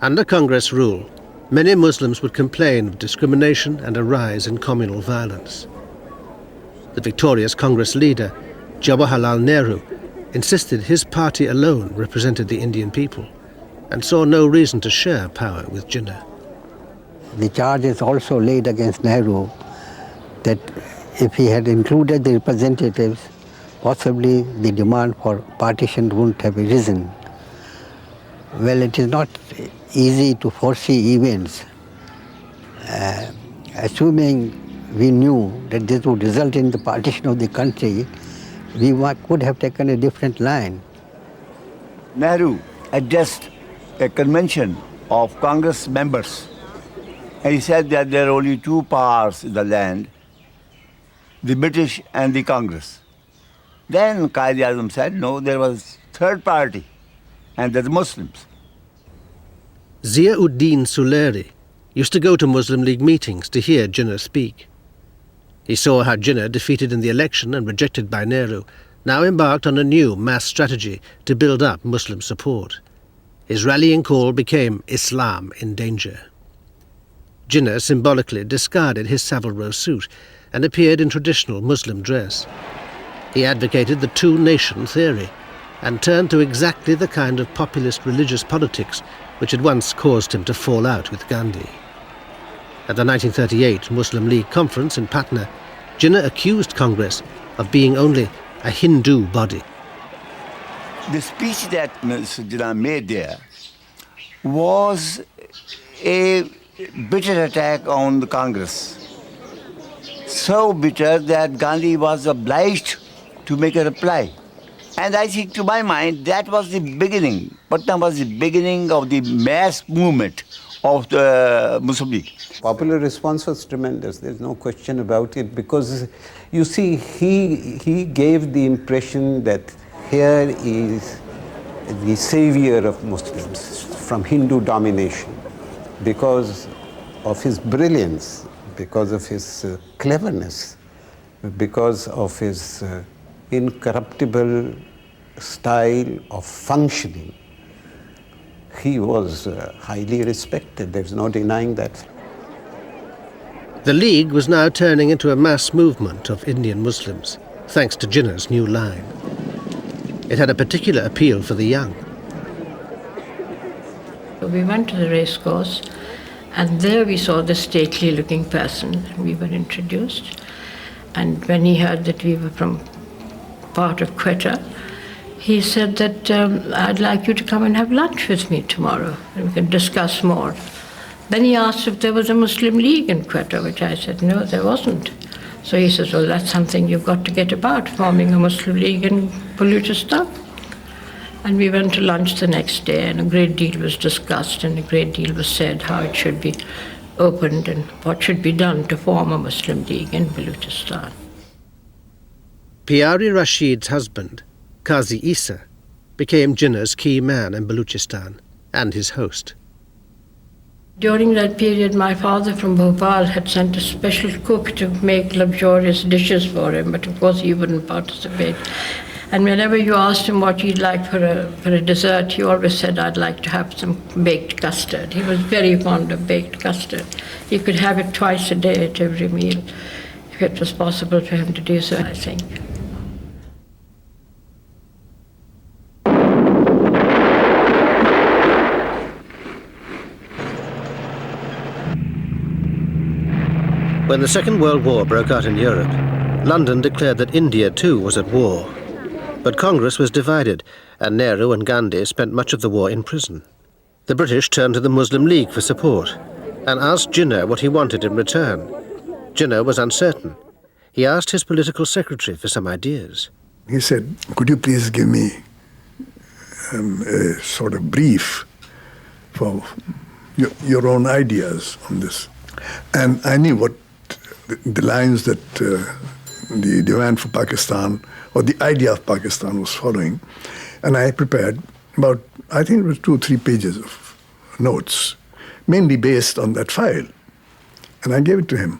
Under Congress rule, many Muslims would complain of discrimination and a rise in communal violence. The victorious Congress leader, Jawaharlal Nehru, insisted his party alone represented the Indian people and saw no reason to share power with Jinnah. The charge is also laid against Nehru that if he had included the representatives, possibly the demand for partition wouldn't have arisen. Well, it is not easy to foresee events. Assuming we knew that this would result in the partition of the country, we could have taken a different line. Nehru addressed a convention of Congress members, and he said that there are only two powers in the land, the British and the Congress. Then Quaid-I-Azam said, no, there was third party, and they're the Muslims. Zia-ud-Din Suleri used to go to Muslim League meetings to hear Jinnah speak. He saw how Jinnah, defeated in the election and rejected by Nehru, now embarked on a new mass strategy to build up Muslim support. His rallying call became Islam in danger. Jinnah symbolically discarded his Savile Row suit and appeared in traditional Muslim dress. He advocated the two-nation theory and turned to exactly the kind of populist religious politics which had once caused him to fall out with Gandhi. At the 1938 Muslim League conference in Patna, Jinnah accused Congress of being only a Hindu body. The speech that Mr. Jinnah made there was a bitter attack on the Congress. So bitter that Gandhi was obliged to make a reply. And I think, to my mind, that was the beginning. Patna was the beginning of the mass movement of the Muslim League. Popular response was tremendous, there's no question about it, because you see, he gave the impression that here is the savior of Muslims from Hindu domination because of his brilliance, because of his cleverness, because of his incorruptible style of functioning. He was highly respected, there's no denying that. The League was now turning into a mass movement of Indian Muslims, thanks to Jinnah's new line. It had a particular appeal for the young. We went to the race course, and there we saw the stately-looking person. We were introduced, and when he heard that we were from part of Quetta, he said that I'd like you to come and have lunch with me tomorrow, and we can discuss more. Then he asked if there was a Muslim League in Quetta, which I said, no, there wasn't. So he says, well, that's something you've got to get about, forming a Muslim League in Baluchistan. And we went to lunch the next day, and a great deal was discussed, and a great deal was said how it should be opened and what should be done to form a Muslim League in Baluchistan. Pyari Rashid's husband, Qazi Isa, became Jinnah's key man in Baluchistan and his host. During that period, my father from Bhopal had sent a special cook to make luxurious dishes for him, but of course he wouldn't participate. And whenever you asked him what he'd like for a dessert, he always said, I'd like to have some baked custard. He was very fond of baked custard. He could have it twice a day at every meal, if it was possible for him to do so, I think. When the Second World War broke out in Europe, London declared that India too was at war. But Congress was divided, and Nehru and Gandhi spent much of the war in prison. The British turned to the Muslim League for support and asked Jinnah what he wanted in return. Jinnah was uncertain. He asked his political secretary for some ideas. He said, could you please give me a sort of brief for your own ideas on this? And I knew what the lines that the demand for Pakistan, or the idea of Pakistan, was following. And I prepared about, I think it was 2 or 3 pages of notes, mainly based on that file. And I gave it to him.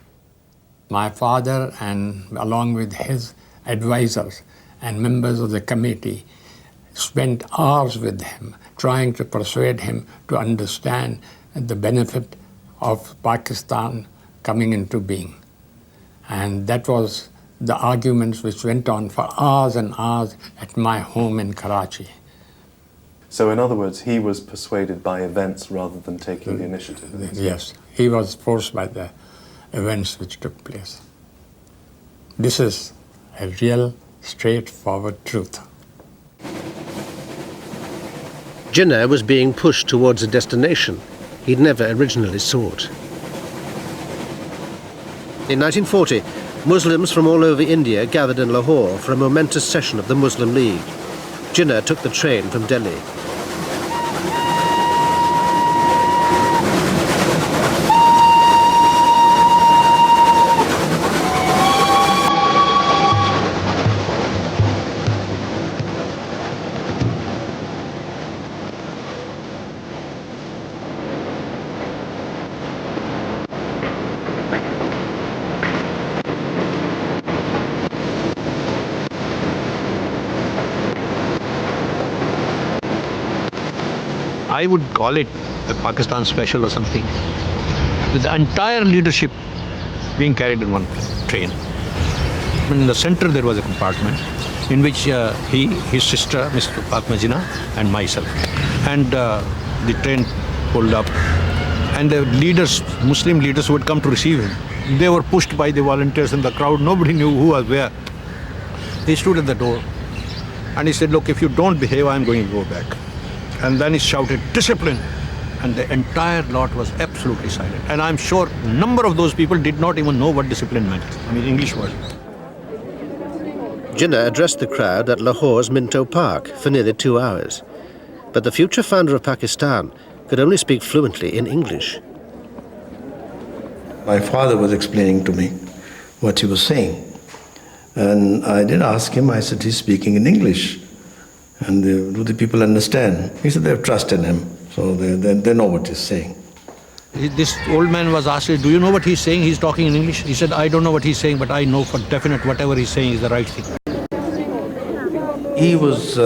My father, and along with his advisors and members of the committee, spent hours with him, trying to persuade him to understand the benefit of Pakistan coming into being. And that was the arguments which went on for hours and hours at my home in Karachi. So in other words, he was persuaded by events rather than taking the initiative? Yes, he was forced by the events which took place. This is a real, straightforward truth. Jinnah was being pushed towards a destination he'd never originally sought. In 1940, Muslims from all over India gathered in Lahore for a momentous session of the Muslim League. Jinnah took the train from Delhi. I would call it a Pakistan special or something, with the entire leadership being carried in one train. In the center there was a compartment in which he, his sister, Mr. Ali Jinnah, and myself. And the train pulled up, and the leaders, Muslim leaders who had come to receive him, they were pushed by the volunteers in the crowd. Nobody knew who was where. He stood at the door and he said, look, if you don't behave, I'm going to go back. And then he shouted, discipline. And the entire lot was absolutely silent. And I'm sure a number of those people did not even know what discipline meant. I mean, English word. Jinnah addressed the crowd at Lahore's Minto Park for nearly 2 hours. But the future founder of Pakistan could only speak fluently in English. My father was explaining to me what he was saying. And I did ask him, I said, he's speaking in English. And do the people understand? He said, they've trusted him, so they know what he's saying. This old man was asked, do you know what he's saying? He's talking in English. He said, I don't know what he's saying, but I know for definite whatever he's saying is the right thing. He was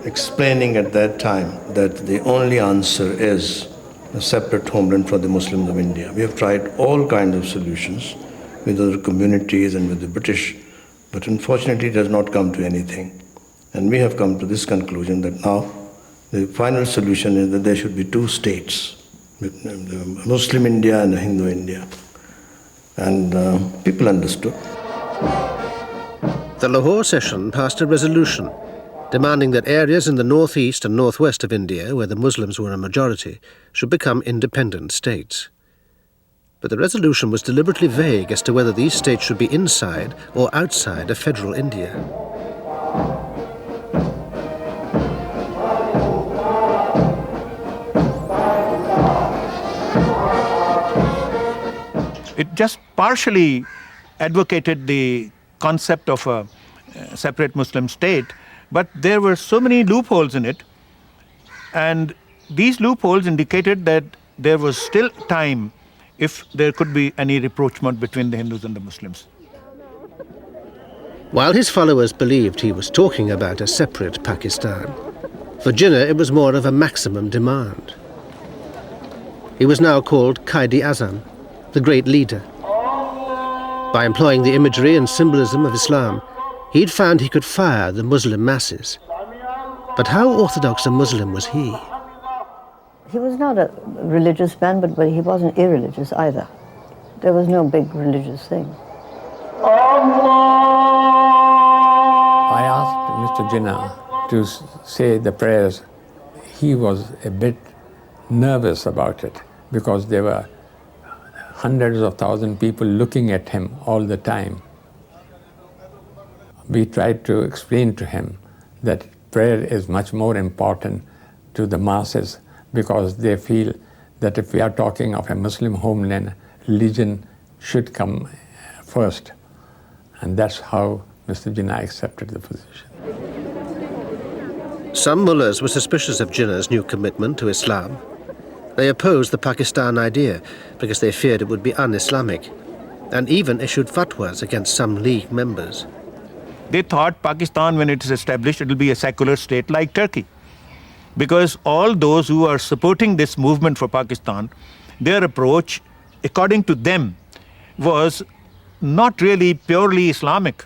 explaining at that time that the only answer is a separate homeland for the Muslims of India. We have tried all kinds of solutions with other communities and with the British, but unfortunately it has not come to anything. And we have come to this conclusion that now the final solution is that there should be two states, the Muslim India and the Hindu India. And people understood. The Lahore session passed a resolution demanding that areas in the northeast and northwest of India, where the Muslims were a majority, should become independent states. But the resolution was deliberately vague as to whether these states should be inside or outside of federal India. It just partially advocated the concept of a separate Muslim state, but there were so many loopholes in it, and these loopholes indicated that there was still time if there could be any rapprochement between the Hindus and the Muslims. While his followers believed he was talking about a separate Pakistan, for Jinnah it was more of a maximum demand. He was now called Quaid-I-Azam, the great leader. By employing the imagery and symbolism of Islam, he'd found he could fire the Muslim masses. But how orthodox a Muslim was he? He was not a religious man, but he wasn't irreligious either. There was no big religious thing. I asked Mr. Jinnah to say the prayers. He was a bit nervous about it because there were hundreds of thousands of people looking at him all the time. We tried to explain to him that prayer is much more important to the masses because they feel that if we are talking of a Muslim homeland, religion should come first. And that's how Mr. Jinnah accepted the position. Some mullahs were suspicious of Jinnah's new commitment to Islam. They opposed the Pakistan idea because they feared it would be un-Islamic, and even issued fatwas against some League members. They thought Pakistan, when it is established, it will be a secular state like Turkey. Because all those who are supporting this movement for Pakistan, their approach, according to them, was not really purely Islamic.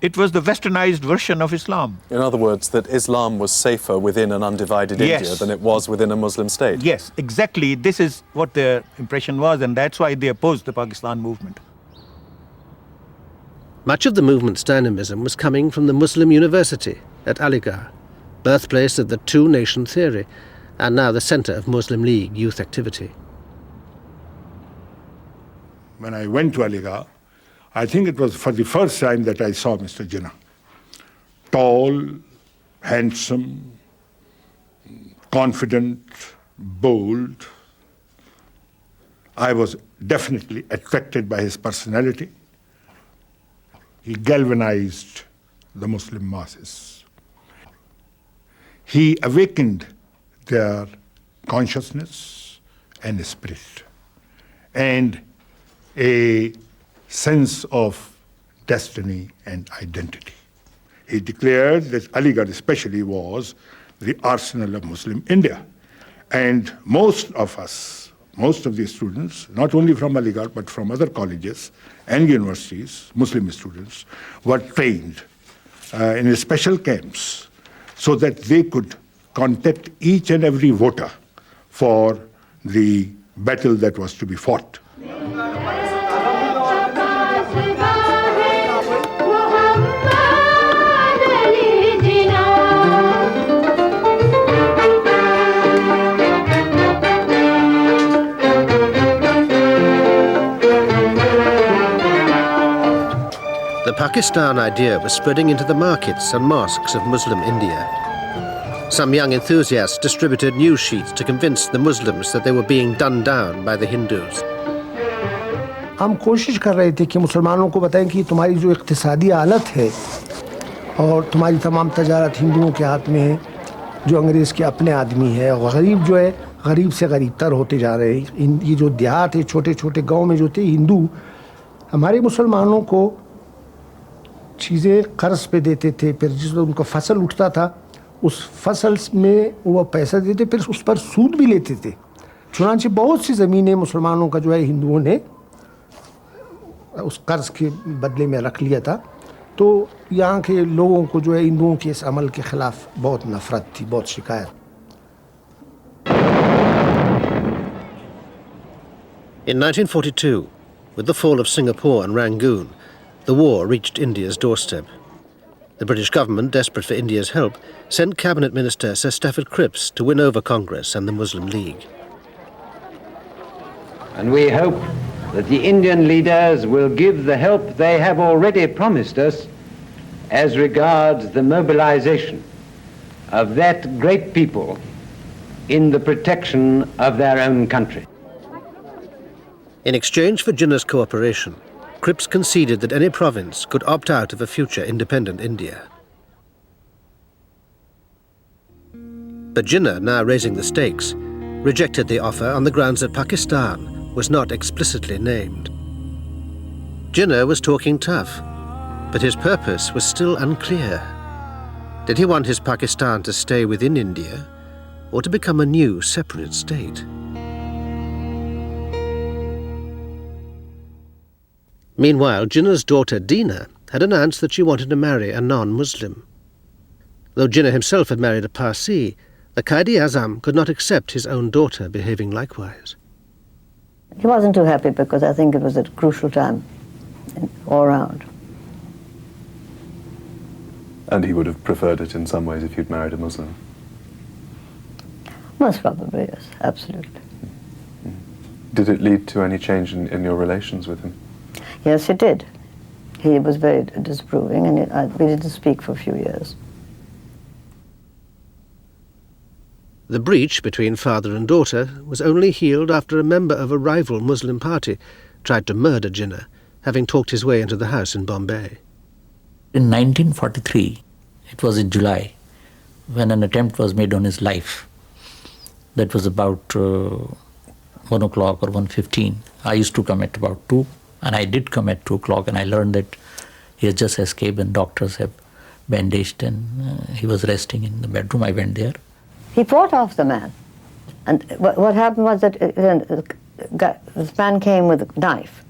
It was the westernized version of Islam. In other words, that Islam was safer within an undivided India than it was within a Muslim state. Yes, exactly. This is what their impression was, and that's why they opposed the Pakistan movement. Much of the movement's dynamism was coming from the Muslim University at Aligarh, birthplace of the two-nation theory, and now the center of Muslim League youth activity. When I went to Aligarh, I think it was for the first time that I saw Mr. Jinnah. Tall, handsome, confident, bold. I was definitely attracted by his personality. He galvanized the Muslim masses. He awakened their consciousness and spirit, and a sense of destiny and identity. He declared that Aligarh especially was the arsenal of Muslim India. And most of the students, not only from Aligarh, but from other colleges and universities, Muslim students, were trained in special camps so that they could contact each and every voter for the battle that was to be fought. The Pakistan idea was spreading into the markets and mosques of Muslim India. Some young enthusiasts distributed news sheets to convince the Muslims that they were being done down by the Hindus. हम कोशिश कर रहे थे कि मुसलमानों को बताएं कि तुम्हारी जो इक्तिसादी हालत है और तुम्हारी तमाम तजारत हिंदुओं के हाथ में है, जो अंग्रेज़ के अपने आदमी है, और गरीब जो है गरीब से गरीबतर होते जा रहे हैं। ये जो देहात है, छोटे छोटे गांव में जो थे हिंदू, हमारे मुसलमानों को चीज़ें कर्ज पे देते थे, फिर जिस उनका फसल उठता था उस फसल में वो पैसा देते, फिर उस पर सूद भी लेते थे। चुनांचे बहुत सी ज़मीनें मुसलमानों का जो है हिंदुओं ने उस कर्ज के बदले में रख लिया था। तो यहाँ के लोगों को जो है हिंदुओं के इस अमल के ख़िलाफ़ बहुत नफ़रत थी, बहुत शिकायत। In 1942, with the fall of Singapore and Rangoon, the war reached India's doorstep. The British government, desperate for India's help, sent Cabinet Minister Sir Stafford Cripps to win over Congress and the Muslim League. And we hope that the Indian leaders will give the help they have already promised us as regards the mobilization of that great people in the protection of their own country. In exchange for Jinnah's cooperation, Cripps conceded that any province could opt out of a future independent India. But Jinnah, now raising the stakes, rejected the offer on the grounds that Pakistan was not explicitly named. Jinnah was talking tough, but his purpose was still unclear. Did he want his Pakistan to stay within India or to become a new separate state? Meanwhile, Jinnah's daughter Dina had announced that she wanted to marry a non-Muslim. Though Jinnah himself had married a Parsi, the Quaid-I-Azam could not accept his own daughter behaving likewise. He wasn't too happy because I think it was a crucial time all round. And he would have preferred it in some ways if you'd married a Muslim? Most probably, yes, absolutely. Did it lead to any change in your relations with him? Yes, it did. He was very disapproving, and we didn't speak for a few years. The breach between father and daughter was only healed after a member of a rival Muslim party tried to murder Jinnah, having talked his way into the house in Bombay. In 1943, it was in July, when an attempt was made on his life. That was about 1 o'clock or 1:15. I used to come at about 2, and I did come at 2 o'clock, and I learned that he had just escaped and doctors have bandaged and he was resting in the bedroom. I went there. He fought off the man. And what happened was that this man came with a knife.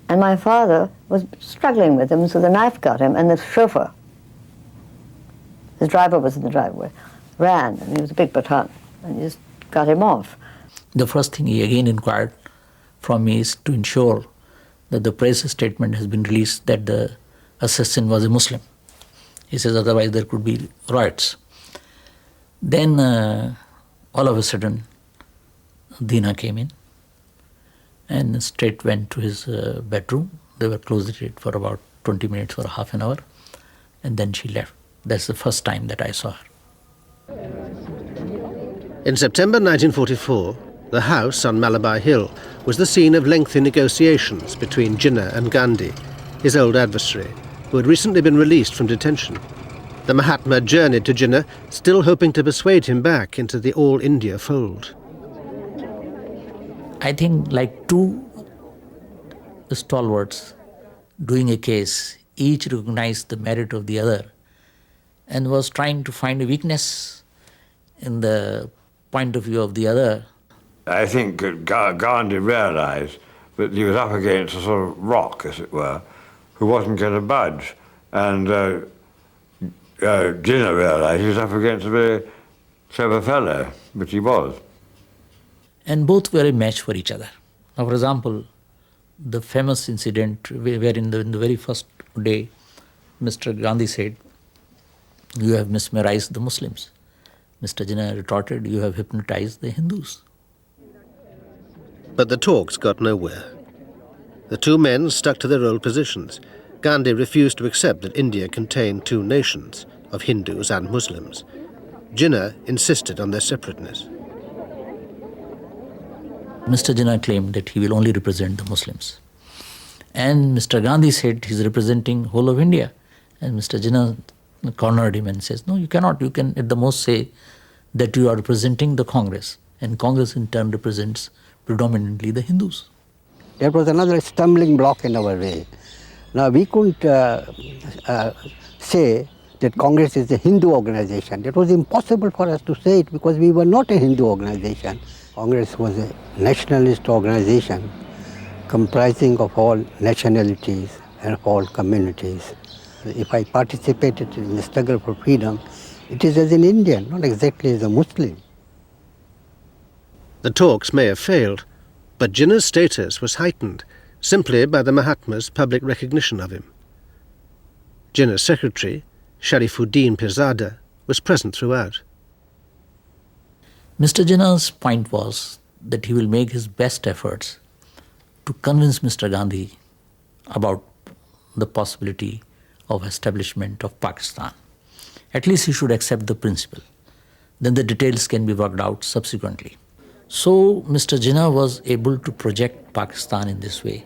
And my father was struggling with him, so the knife got him, and the chauffeur, his driver was in the driveway, ran, and he was a big baton, and he just got him off. The first thing he again inquired from me is to ensure that the press statement has been released that the assassin was a Muslim. He says otherwise there could be riots. Then all of a sudden Dina came in and straight went to his bedroom. They were closed it for about 20 minutes or half an hour, and then she left. That's the first time that I saw her. In September 1944, the house on Malabar Hill was the scene of lengthy negotiations between Jinnah and Gandhi, his old adversary, who had recently been released from detention. The Mahatma journeyed to Jinnah, still hoping to persuade him back into the All India fold. I think like two stalwarts doing a case, each recognized the merit of the other and was trying to find a weakness in the point of view of the other. I think Gandhi realised that he was up against a sort of rock, as it were, who wasn't going to budge. And Jinnah realised he was up against a very clever fellow, which he was. And both were a match for each other. Now, for example, the famous incident where in the very first day, Mr. Gandhi said, "You have mesmerized the Muslims." Mr. Jinnah retorted, "You have hypnotized the Hindus." But the talks got nowhere. The two men stuck to their old positions. Gandhi refused to accept that India contained two nations, of Hindus and Muslims. Jinnah insisted on their separateness. Mr. Jinnah claimed that he will only represent the Muslims. And Mr. Gandhi said he's representing whole of India. And Mr. Jinnah cornered him and says, "No, you cannot. You can at the most say that you are representing the Congress. And Congress in turn represents predominantly the Hindus." That was another stumbling block in our way. Now, we couldn't say that Congress is a Hindu organization. It was impossible for us to say it because we were not a Hindu organization. Congress was a nationalist organization comprising of all nationalities and of all communities. If I participated in the struggle for freedom, it is as an Indian, not exactly as a Muslim. The talks may have failed, but Jinnah's status was heightened simply by the Mahatma's public recognition of him. Jinnah's secretary, Sharifuddin Pirzada, was present throughout. Mr. Jinnah's point was that he will make his best efforts to convince Mr. Gandhi about the possibility of establishment of Pakistan. At least he should accept the principle. Then the details can be worked out subsequently. So Mr. Jinnah was able to project Pakistan in this way.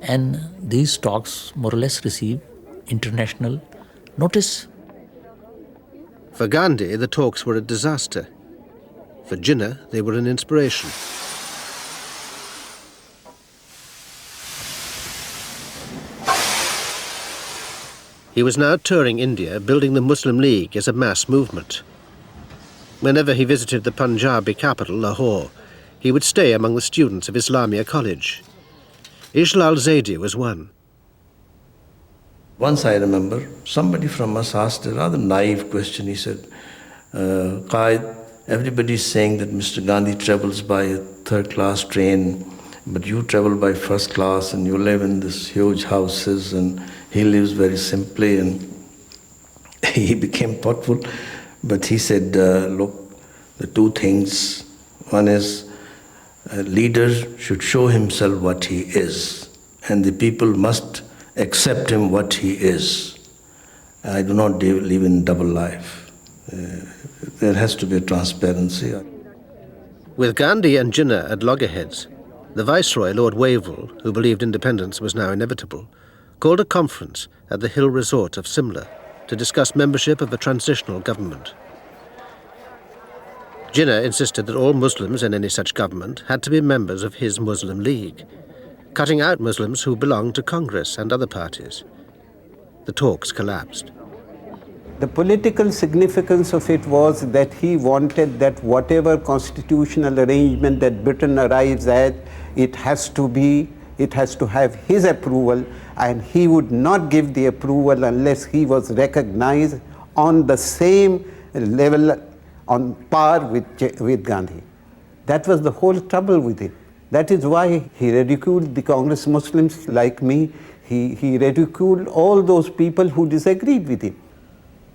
And these talks more or less received international notice. For Gandhi, the talks were a disaster. For Jinnah, they were an inspiration. He was now touring India, building the Muslim League as a mass movement. Whenever he visited the Punjabi capital, Lahore, he would stay among the students of Islamia College. Ijlal Zaidi was one. Once I remember, somebody from us asked a rather naive question. He said, Qaid, everybody is saying that Mr. Gandhi travels by a third-class train, but you travel by first class and you live in these huge houses and he lives very simply. And he became thoughtful, but he said, look, the two things. One is a leader should show himself what he is, and the people must accept him what he is. I do not live in double life. There has to be a transparency. With Gandhi and Jinnah at loggerheads, the Viceroy, Lord Wavell, who believed independence was now inevitable, called a conference at the hill resort of Simla to discuss membership of a transitional government. Jinnah insisted that all Muslims in any such government had to be members of his Muslim League, cutting out Muslims who belonged to Congress and other parties. The talks collapsed. The political significance of it was that he wanted that whatever constitutional arrangement that Britain arrives at, it has to have his approval, and he would not give the approval unless he was recognized on the same level, on par with Gandhi. That was the whole trouble with it. That is why he ridiculed the Congress Muslims like me. He ridiculed all those people who disagreed with him.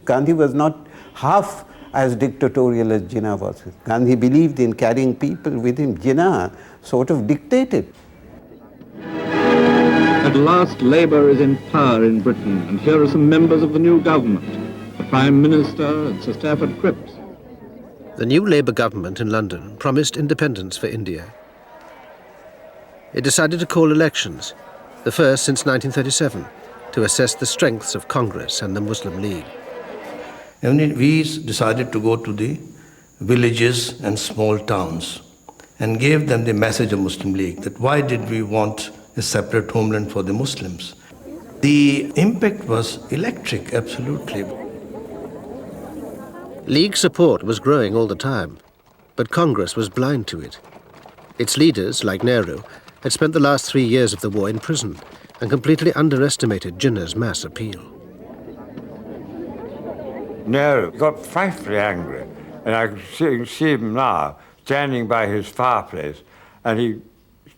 Gandhi was not half as dictatorial as Jinnah was. Gandhi believed in carrying people with him. Jinnah sort of dictated. At last, Labour is in power in Britain, and here are some members of the new government, the Prime Minister and Sir Stafford Cripps. The new Labour government in London promised independence for India. It decided to call elections, the first since 1937, to assess the strengths of Congress and the Muslim League. And we decided to go to the villages and small towns and gave them the message of Muslim League, that why did we want a separate homeland for the Muslims. The impact was electric, absolutely. League support was growing all the time, but Congress was blind to it. Its leaders, like Nehru, had spent the last 3 years of the war in prison and completely underestimated Jinnah's mass appeal. Nehru got frightfully angry, and I can see him now standing by his fireplace, and he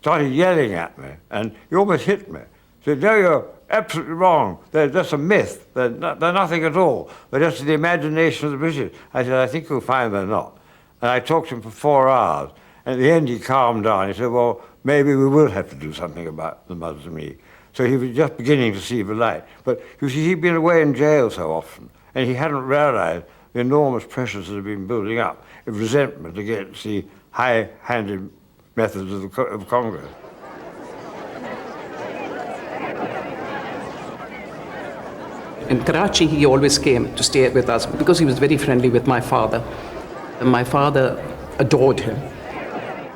started yelling at me, and he almost hit me. He said, "No, you're absolutely wrong. They're just a myth. They're nothing at all. They're just the imagination of the British." I said, "I think you'll find they're not." And I talked to him for 4 hours. And at the end, he calmed down. He said, "Well, maybe we will have to do something about the Muslim League." So he was just beginning to see the light. But you see, he'd been away in jail so often, and he hadn't realized the enormous pressures that had been building up of resentment against the high-handed methods of Congress. In Karachi, he always came to stay with us because he was very friendly with my father. And my father adored him.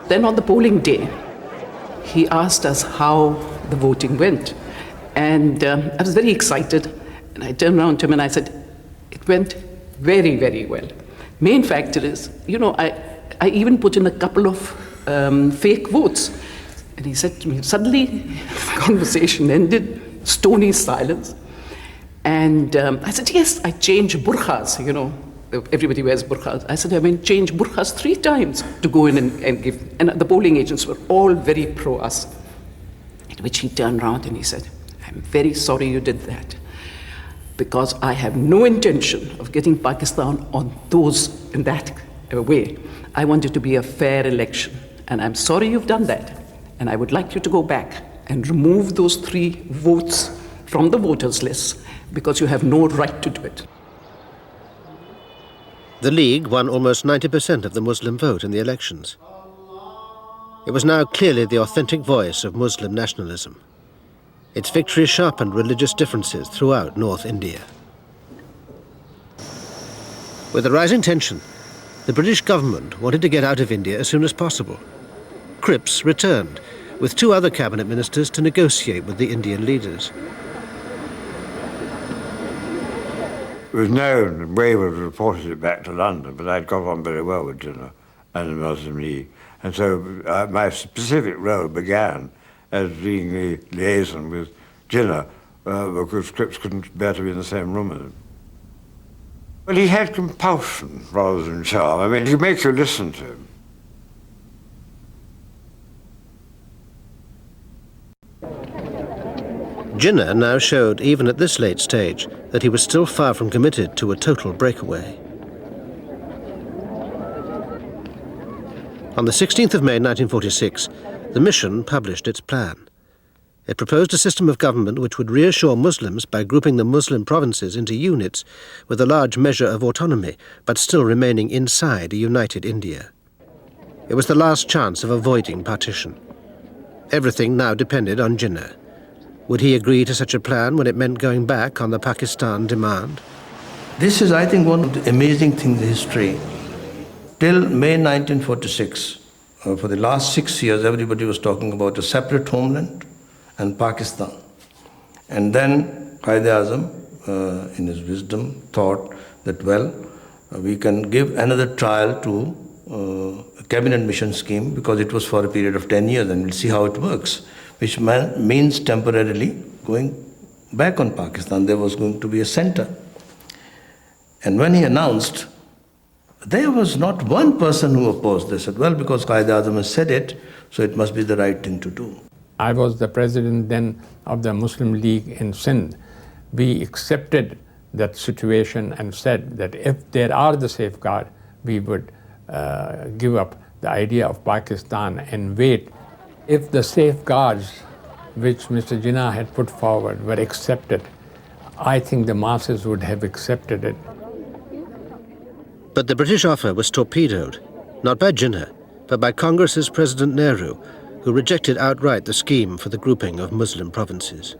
Then on the polling day, he asked us how the voting went. And I was very excited. And I turned around to him and I said, "It went very, very well. Main factor is, I even put in a couple of fake votes." And he said to me, suddenly, the conversation ended, stony silence. And I said, "Yes, I changed burqas, everybody wears burqas." I said, "I changed burqas 3 times to go in and give." And the polling agents were all very pro us. At which he turned around and he said, "I'm very sorry you did that, because I have no intention of getting Pakistan in that way. I want it to be a fair election. And I'm sorry you've done that. And I would like you to go back and remove those 3 votes from the voters list, because you have no right to do it." The League won almost 90% of the Muslim vote in the elections. It was now clearly the authentic voice of Muslim nationalism. Its victory sharpened religious differences throughout North India. With the rising tension, the British government wanted to get out of India as soon as possible. Cripps returned with 2 other cabinet ministers to negotiate with the Indian leaders. It was known, and Wayward reported it back to London, but I'd got on very well with Jinnah and the Muslim League. And so my specific role began as being the liaison with Jinnah, because Cripps couldn't bear to be in the same room with him. Well, he had compulsion rather than charm. He makes you listen to him. Jinnah now showed, even at this late stage, that he was still far from committed to a total breakaway. On the 16th of May 1946, the mission published its plan. It proposed a system of government which would reassure Muslims by grouping the Muslim provinces into units with a large measure of autonomy, but still remaining inside a united India. It was the last chance of avoiding partition. Everything now depended on Jinnah. Would he agree to such a plan when it meant going back on the Pakistan demand? This is, I think, one of the amazing things in history. Till May 1946, for the last 6 years, everybody was talking about a separate homeland and Pakistan. And then Quaid-I-Azam, in his wisdom, thought that, we can give another trial to a cabinet mission scheme, because it was for a period of 10 years, and we'll see how it works, which means temporarily going back on Pakistan. There was going to be a center. And when he announced, there was not one person who opposed this. They said, because Quaid-I-Azam has said it, so it must be the right thing to do. I was the president then of the Muslim League in Sindh. We accepted that situation and said that if there are the safeguards, we would give up the idea of Pakistan and wait. If the safeguards which Mr. Jinnah had put forward were accepted, I think the masses would have accepted it. But the British offer was torpedoed, not by Jinnah, but by Congress's President Nehru, who rejected outright the scheme for the grouping of Muslim provinces.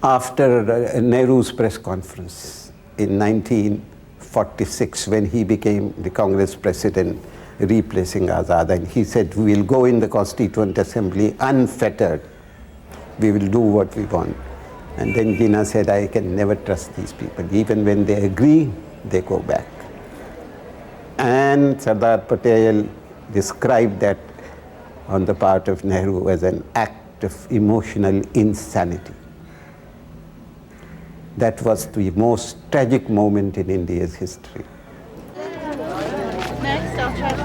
After Nehru's press conference in 1946, when he became the Congress president, replacing Azad, and he said, "We'll go in the Constituent Assembly unfettered. We will do what we want." And then Jinnah said, I can never trust these people. Even when they agree, they go back. And Sardar Patel described that on the part of Nehru as an act of emotional insanity. That was the most tragic moment in India's history. Next, I'll try the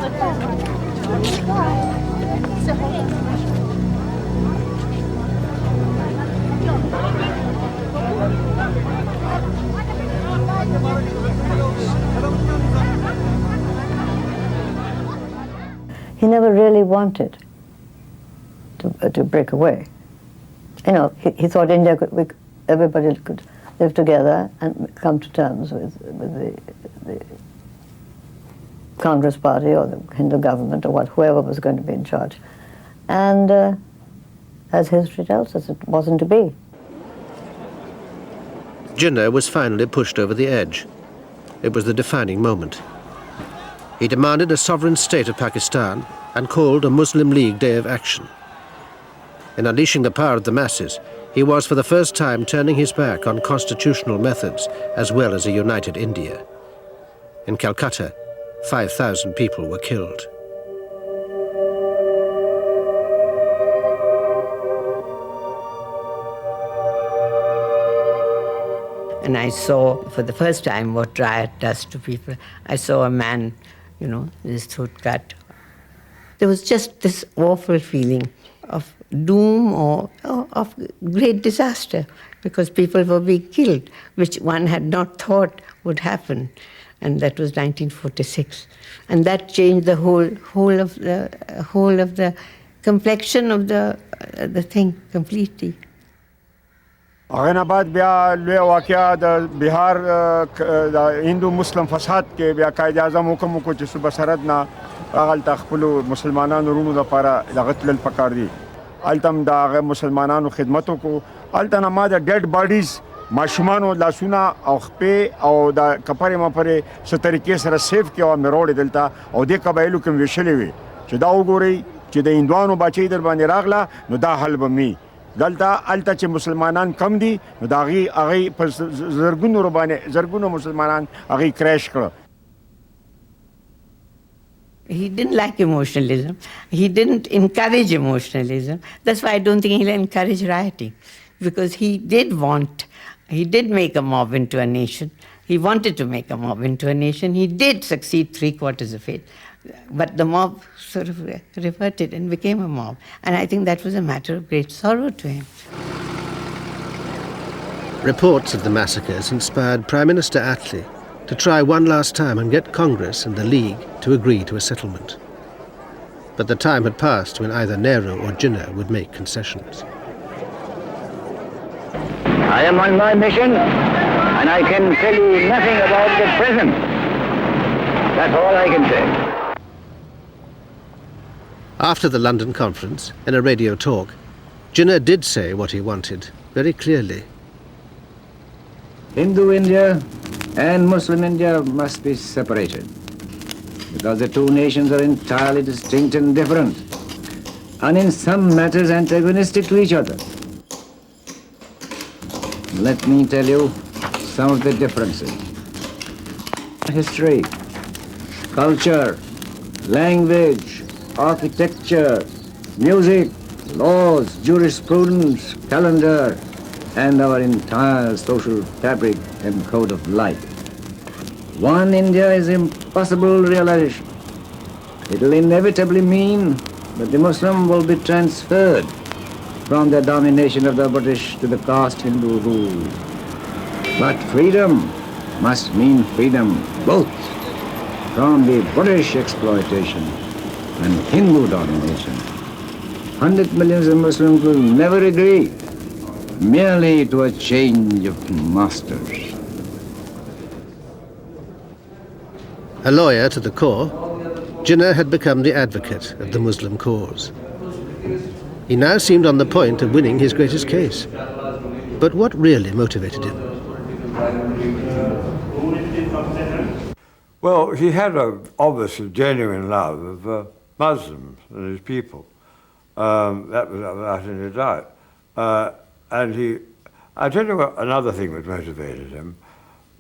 He never really wanted to break away. You know, he thought India everybody could live together and come to terms with the Congress Party or the Hindu government or whoever was going to be in charge. And as history tells us, it wasn't to be. Jinnah was finally pushed over the edge. It was the defining moment. He demanded a sovereign state of Pakistan and called a Muslim League Day of Action. In unleashing the power of the masses, he was for the first time turning his back on constitutional methods as well as a united India. In Calcutta, 5,000 people were killed. And I saw for the first time what riot does to people. I saw a man, you know, his throat cut. There was just this awful feeling of doom or of great disaster because people were being killed, which one had not thought would happen. And that was 1946. And that changed the whole of the complexion of the thing completely. هغه نه بعد بیا لوی واقعیا د بهار د هندو مسلم فساد کې بیا قائد اعظم حکم وکړ چې صوبه سرحد نه هغلته خپلو مسلمانانو وروڼو لپاره دغه تلل پکار دي. هلته هم د هغه مسلمانانو خدمت وکړو. هلته نه ما د ډیډ باډیز ماشومانو لاسونه او خپې او د کپرې مپرې څه طریقې سره سیف کړي او مې راوړې دلته او دې قبایلو کې مې ویشلې وې چې دا وګورئ چې د هندوانو بچۍ در باندې راغله نو دا حل به مې دلته هلته چې مسلمانان کم دي نو د هغې په زرګونو مسلمانان هغې کریش کړه. He didn't like emotionalism. He didn't encourage emotionalism. That's why I don't think he'll encourage rioting. Because he did make a mob into a nation. He wanted to make a mob into a nation. He did succeed 3/4 of it. But the mob sort of reverted and became a mob. And I think that was a matter of great sorrow to him. Reports of the massacres inspired Prime Minister Attlee to try one last time and get Congress and the League to agree to a settlement. But the time had passed when either Nehru or Jinnah would make concessions. I am on my mission, and I can tell you nothing about the present. That's all I can say. After the London conference, in a radio talk, Jinnah did say what he wanted, very clearly. Hindu India and Muslim India must be separated, because the two nations are entirely distinct and different, and in some matters antagonistic to each other. Let me tell you some of the differences. History, culture, language, architecture, music, laws, jurisprudence, calendar, and our entire social fabric and code of life. One India is impossible realization. It will inevitably mean that the Muslim will be transferred from the domination of the British to the caste Hindu rule. But freedom must mean freedom both from the British exploitation and Hindu domination. 100 millions of Muslims will never agree merely to a change of masters. A lawyer to the core, Jinnah had become the advocate of the Muslim cause. He now seemed on the point of winning his greatest case. But what really motivated him? Well, he had obviously genuine love of Muslims and his people. That was without any doubt. And I'll tell you another thing that motivated him.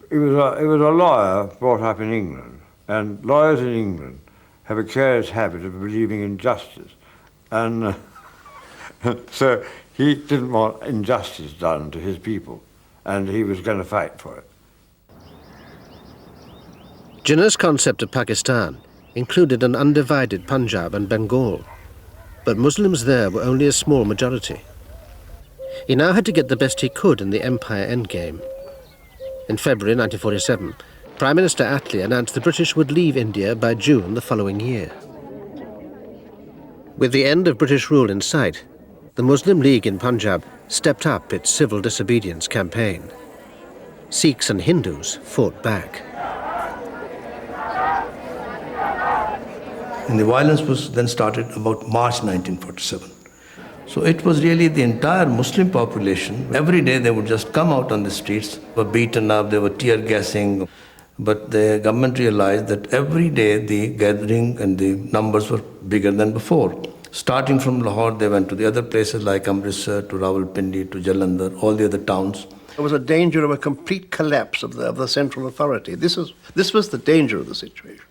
He was a lawyer brought up in England, and lawyers in England have a curious habit of believing in justice. And so he didn't want injustice done to his people, and he was going to fight for it. Jinnah's concept of Pakistan included an undivided Punjab and Bengal, but Muslims there were only a small majority. He now had to get the best he could in the empire endgame. In February 1947, Prime Minister Attlee announced the British would leave India by June the following year. With the end of British rule in sight, the Muslim League in Punjab stepped up its civil disobedience campaign. Sikhs and Hindus fought back. And the violence was then started about March 1947. So it was really the entire Muslim population. Every day they would just come out on the streets, were beaten up, they were tear gassing. But the government realized that every day the gathering and the numbers were bigger than before. Starting from Lahore, they went to the other places like Amritsar, to Rawalpindi, to Jalandhar, all the other towns. There was a danger of a complete collapse of the central authority. This was the danger of the situation.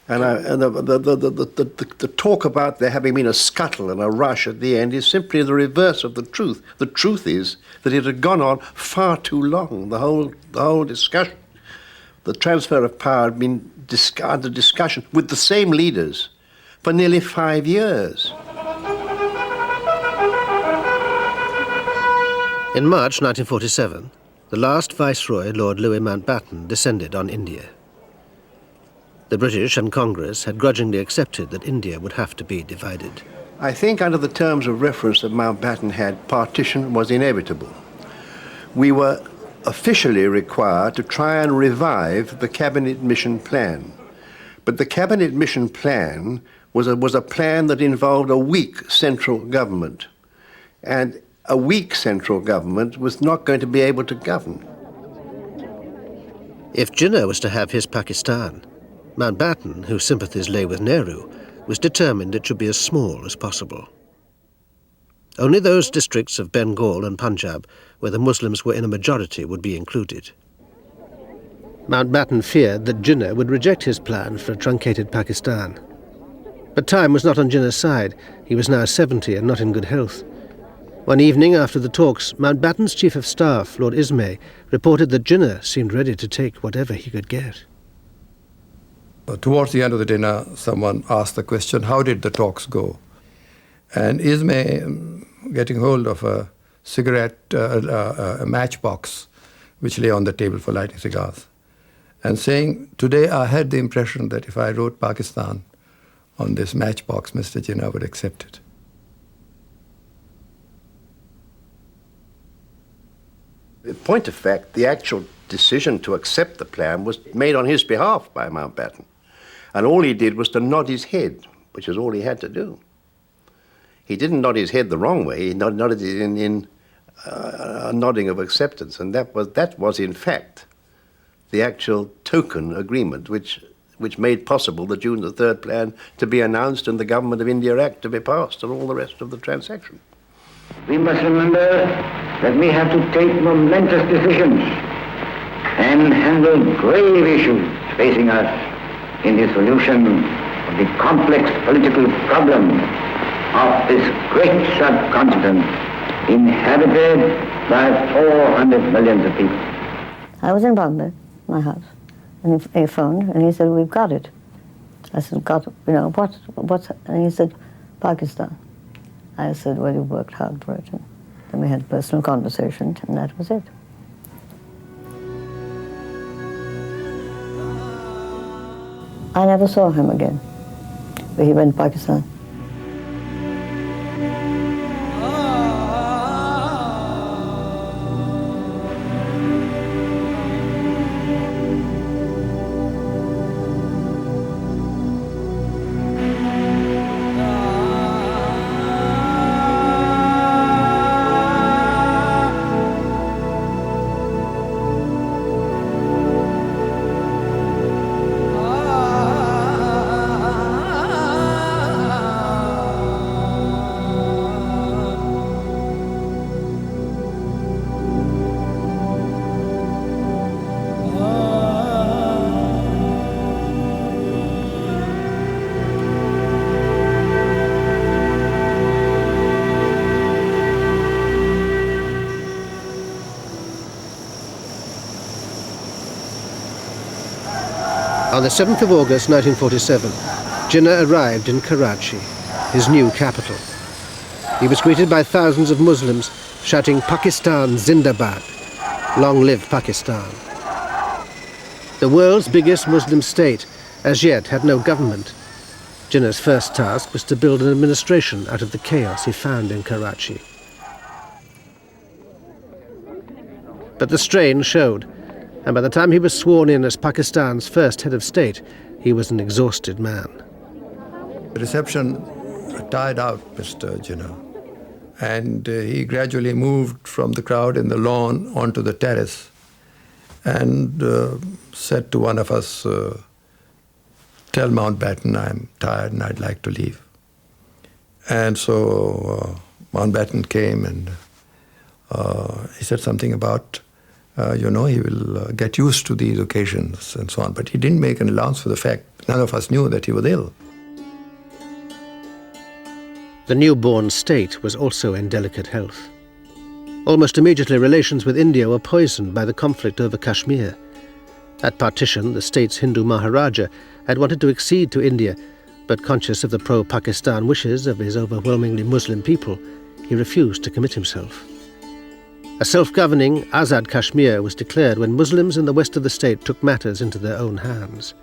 And the talk about there having been a scuttle and a rush at the end is simply the reverse of the truth. The truth is that it had gone on far too long. The whole discussion, the transfer of power had been under discussion with the same leaders for nearly 5 years. In March 1947, the last Viceroy, Lord Louis Mountbatten, descended on India. The British and Congress had grudgingly accepted that India would have to be divided. I think under the terms of reference that Mountbatten had, partition was inevitable. We were officially required to try and revive the Cabinet Mission Plan. But the Cabinet Mission Plan was a plan that involved a weak central government. And a weak central government was not going to be able to govern. If Jinnah was to have his Pakistan, Mountbatten, whose sympathies lay with Nehru, was determined it should be as small as possible. Only those districts of Bengal and Punjab where the Muslims were in a majority would be included. Mountbatten feared that Jinnah would reject his plan for a truncated Pakistan. But time was not on Jinnah's side. He was now 70 and not in good health. One evening after the talks, Mountbatten's Chief of Staff, Lord Ismay, reported that Jinnah seemed ready to take whatever he could get. Towards the end of the dinner, someone asked the question, how did the talks go? And Ismay, getting hold of a cigarette, a matchbox, which lay on the table for lighting cigars, and saying, today I had the impression that if I wrote Pakistan on this matchbox, Mr. Jinnah would accept it. In point of fact, the actual decision to accept the plan was made on his behalf by Mountbatten. And all he did was to nod his head, which is all he had to do. He didn't nod his head the wrong way. He nodded it in a nodding of acceptance. And that was in fact, the actual token agreement which made possible the June the 3rd plan to be announced and the Government of India Act to be passed and all the rest of the transaction. We must remember that we have to take momentous decisions and handle grave issues facing us in the solution of the complex political problem of this great subcontinent inhabited by 400 millions of people. I was in Bombay, my house, and he phoned and he said, we've got it. I said, got it, you know, what's, and he said, Pakistan. I said, well, you worked hard for it. And then we had personal conversations, and that was it. I never saw him again, but he went to Pakistan. On the 7th of August 1947, Jinnah arrived in Karachi, his new capital. He was greeted by thousands of Muslims shouting Pakistan Zindabad, long live Pakistan. The world's biggest Muslim state as yet had no government. Jinnah's first task was to build an administration out of the chaos he found in Karachi. But the strain showed, and by the time he was sworn in as Pakistan's first head of state, he was an exhausted man. The reception tired out Mr. Jinnah, and he gradually moved from the crowd in the lawn onto the terrace and said to one of us, "Tell Mountbatten I'm tired and I'd like to leave." And so Mountbatten came and he said something about he will get used to these occasions and so on. But he didn't make an allowance for the fact none of us knew that he was ill. The newborn state was also in delicate health. Almost immediately, relations with India were poisoned by the conflict over Kashmir. At Partition, the state's Hindu Maharaja had wanted to accede to India, but conscious of the pro-Pakistan wishes of his overwhelmingly Muslim people, he refused to commit himself. A self-governing Azad Kashmir was declared when Muslims in the west of the state took matters into their own hands.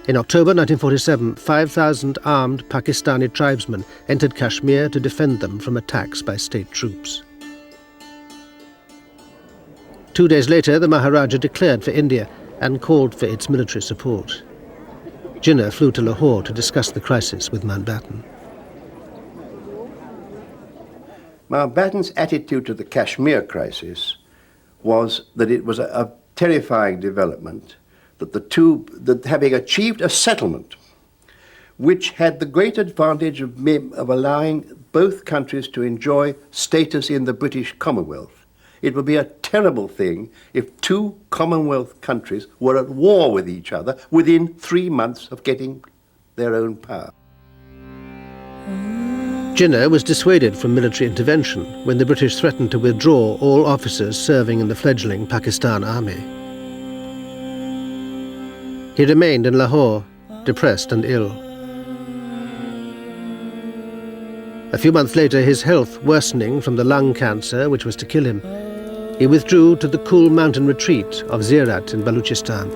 In October 1947, 5,000 armed Pakistani tribesmen entered Kashmir to defend them from attacks by state troops. 2 days later, the Maharaja declared for India and called for its military support. Jinnah flew to Lahore to discuss the crisis with Mountbatten. Mountbatten's attitude to the Kashmir crisis was that it was a terrifying development, that having achieved a settlement which had the great advantage of allowing both countries to enjoy status in the British Commonwealth, it would be a terrible thing if two Commonwealth countries were at war with each other within 3 months of getting their own power. Jinnah was dissuaded from military intervention when the British threatened to withdraw all officers serving in the fledgling Pakistan army. He remained in Lahore, depressed and ill. A few months later, his health worsening from the lung cancer which was to kill him, he withdrew to the cool mountain retreat of Ziyarat in Baluchistan.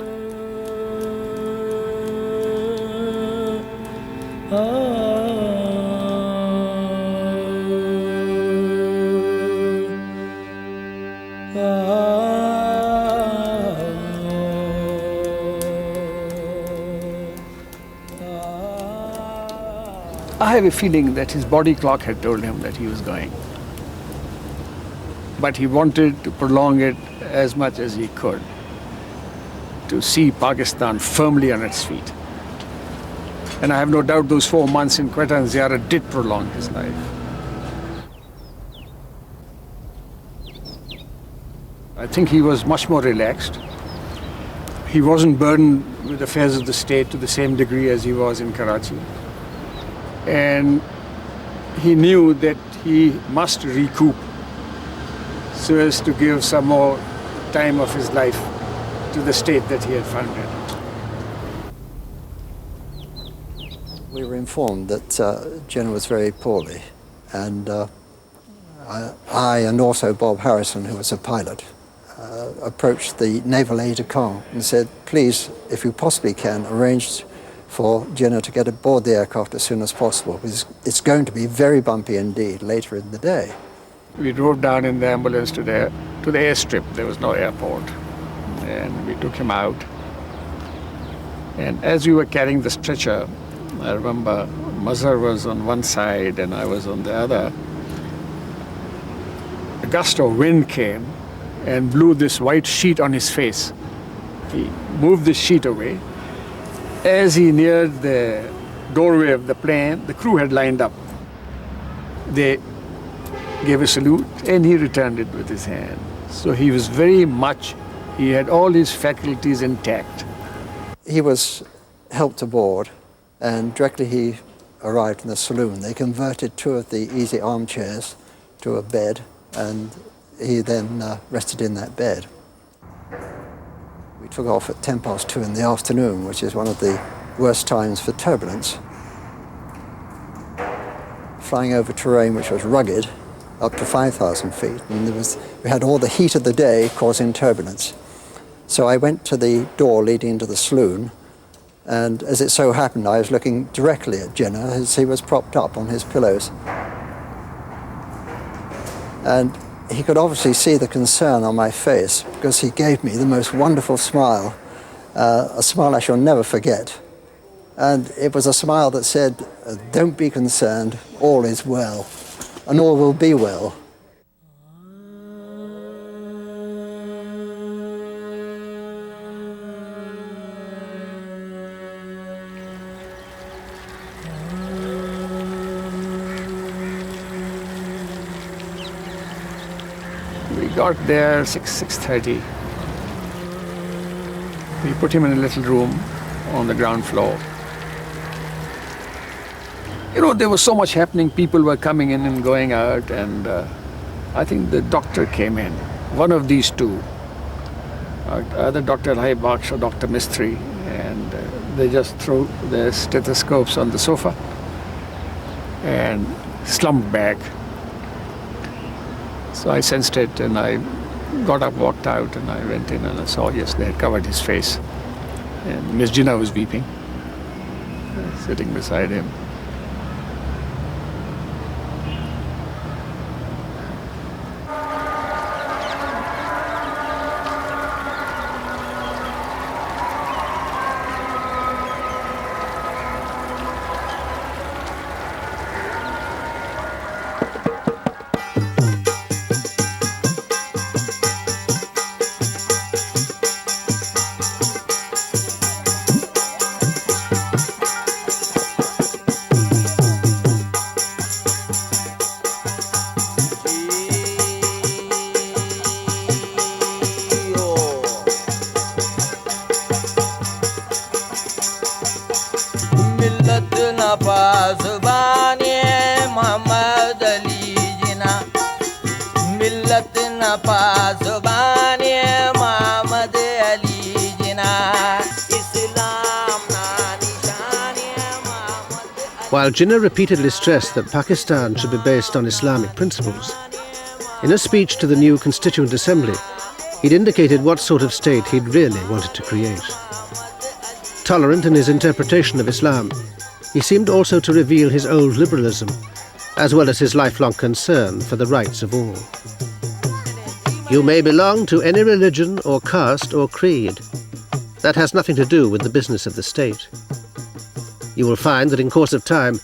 I have a feeling that his body clock had told him that he was going. But he wanted to prolong it as much as he could, to see Pakistan firmly on its feet. And I have no doubt those 4 months in Quetta and Ziyarat did prolong his life. I think he was much more relaxed. He wasn't burdened with affairs of the state to the same degree as he was in Karachi. And he knew that he must recoup so as to give some more time of his life to the state that he had founded. We were informed that Jinnah was very poorly, and I and also Bob Harrison, who was a pilot, approached the naval aide-de-camp and said, please, if you possibly can, arrange for Jinnah to get aboard the aircraft as soon as possible, because it's going to be very bumpy indeed later in the day. We drove down in the ambulance to the airstrip. There was no airport. And we took him out. And as we were carrying the stretcher, I remember Mazhar was on one side and I was on the other. A gust of wind came and blew this white sheet on his face. He moved the sheet away. As he neared the doorway of the plane, the crew had lined up. They gave a salute and he returned it with his hand. So he was he had all his faculties intact. He was helped aboard, and directly he arrived in the saloon, they converted 2 of the easy armchairs to a bed, and he then rested in that bed. We took off at 2:10 in the afternoon, which is one of the worst times for turbulence. Flying over terrain which was rugged, up to 5,000 feet, and we had all the heat of the day causing turbulence. So I went to the door leading into the saloon, and as it so happened, I was looking directly at Jinnah as he was propped up on his pillows. And he could obviously see the concern on my face, because he gave me the most wonderful smile, a smile I shall never forget. And it was a smile that said, "Don't be concerned, all is well, and all will be well." We got there 6:30. We put him in a little room on the ground floor. You know, there was so much happening. People were coming in and going out, and I think the doctor came in, one of these two, either Dr. Hai Baksh or Dr. Mistry, and they just threw their stethoscopes on the sofa and slumped back. So I sensed it, and I got up, walked out, and I went in, and I saw, yes, they had covered his face. And Miss Jinnah was weeping, sitting beside him. Mohammed Ali Jinnah, millat na pazubani Mohammed Ali Jinnah, Islam na nishani. While Jinnah repeatedly stressed that Pakistan should be based on Islamic principles, in a speech to the new Constituent Assembly, he'd indicated what sort of state he'd really wanted to create. Tolerant in his interpretation of Islam, he seemed also to reveal his old liberalism, as well as his lifelong concern for the rights of all. You may belong to any religion or caste or creed. That has nothing to do with the business of the state. You will find that in course of time,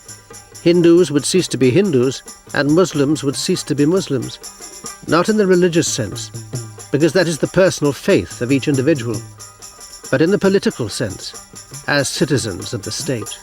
Hindus would cease to be Hindus and Muslims would cease to be Muslims, not in the religious sense, because that is the personal faith of each individual, but in the political sense, as citizens of the state.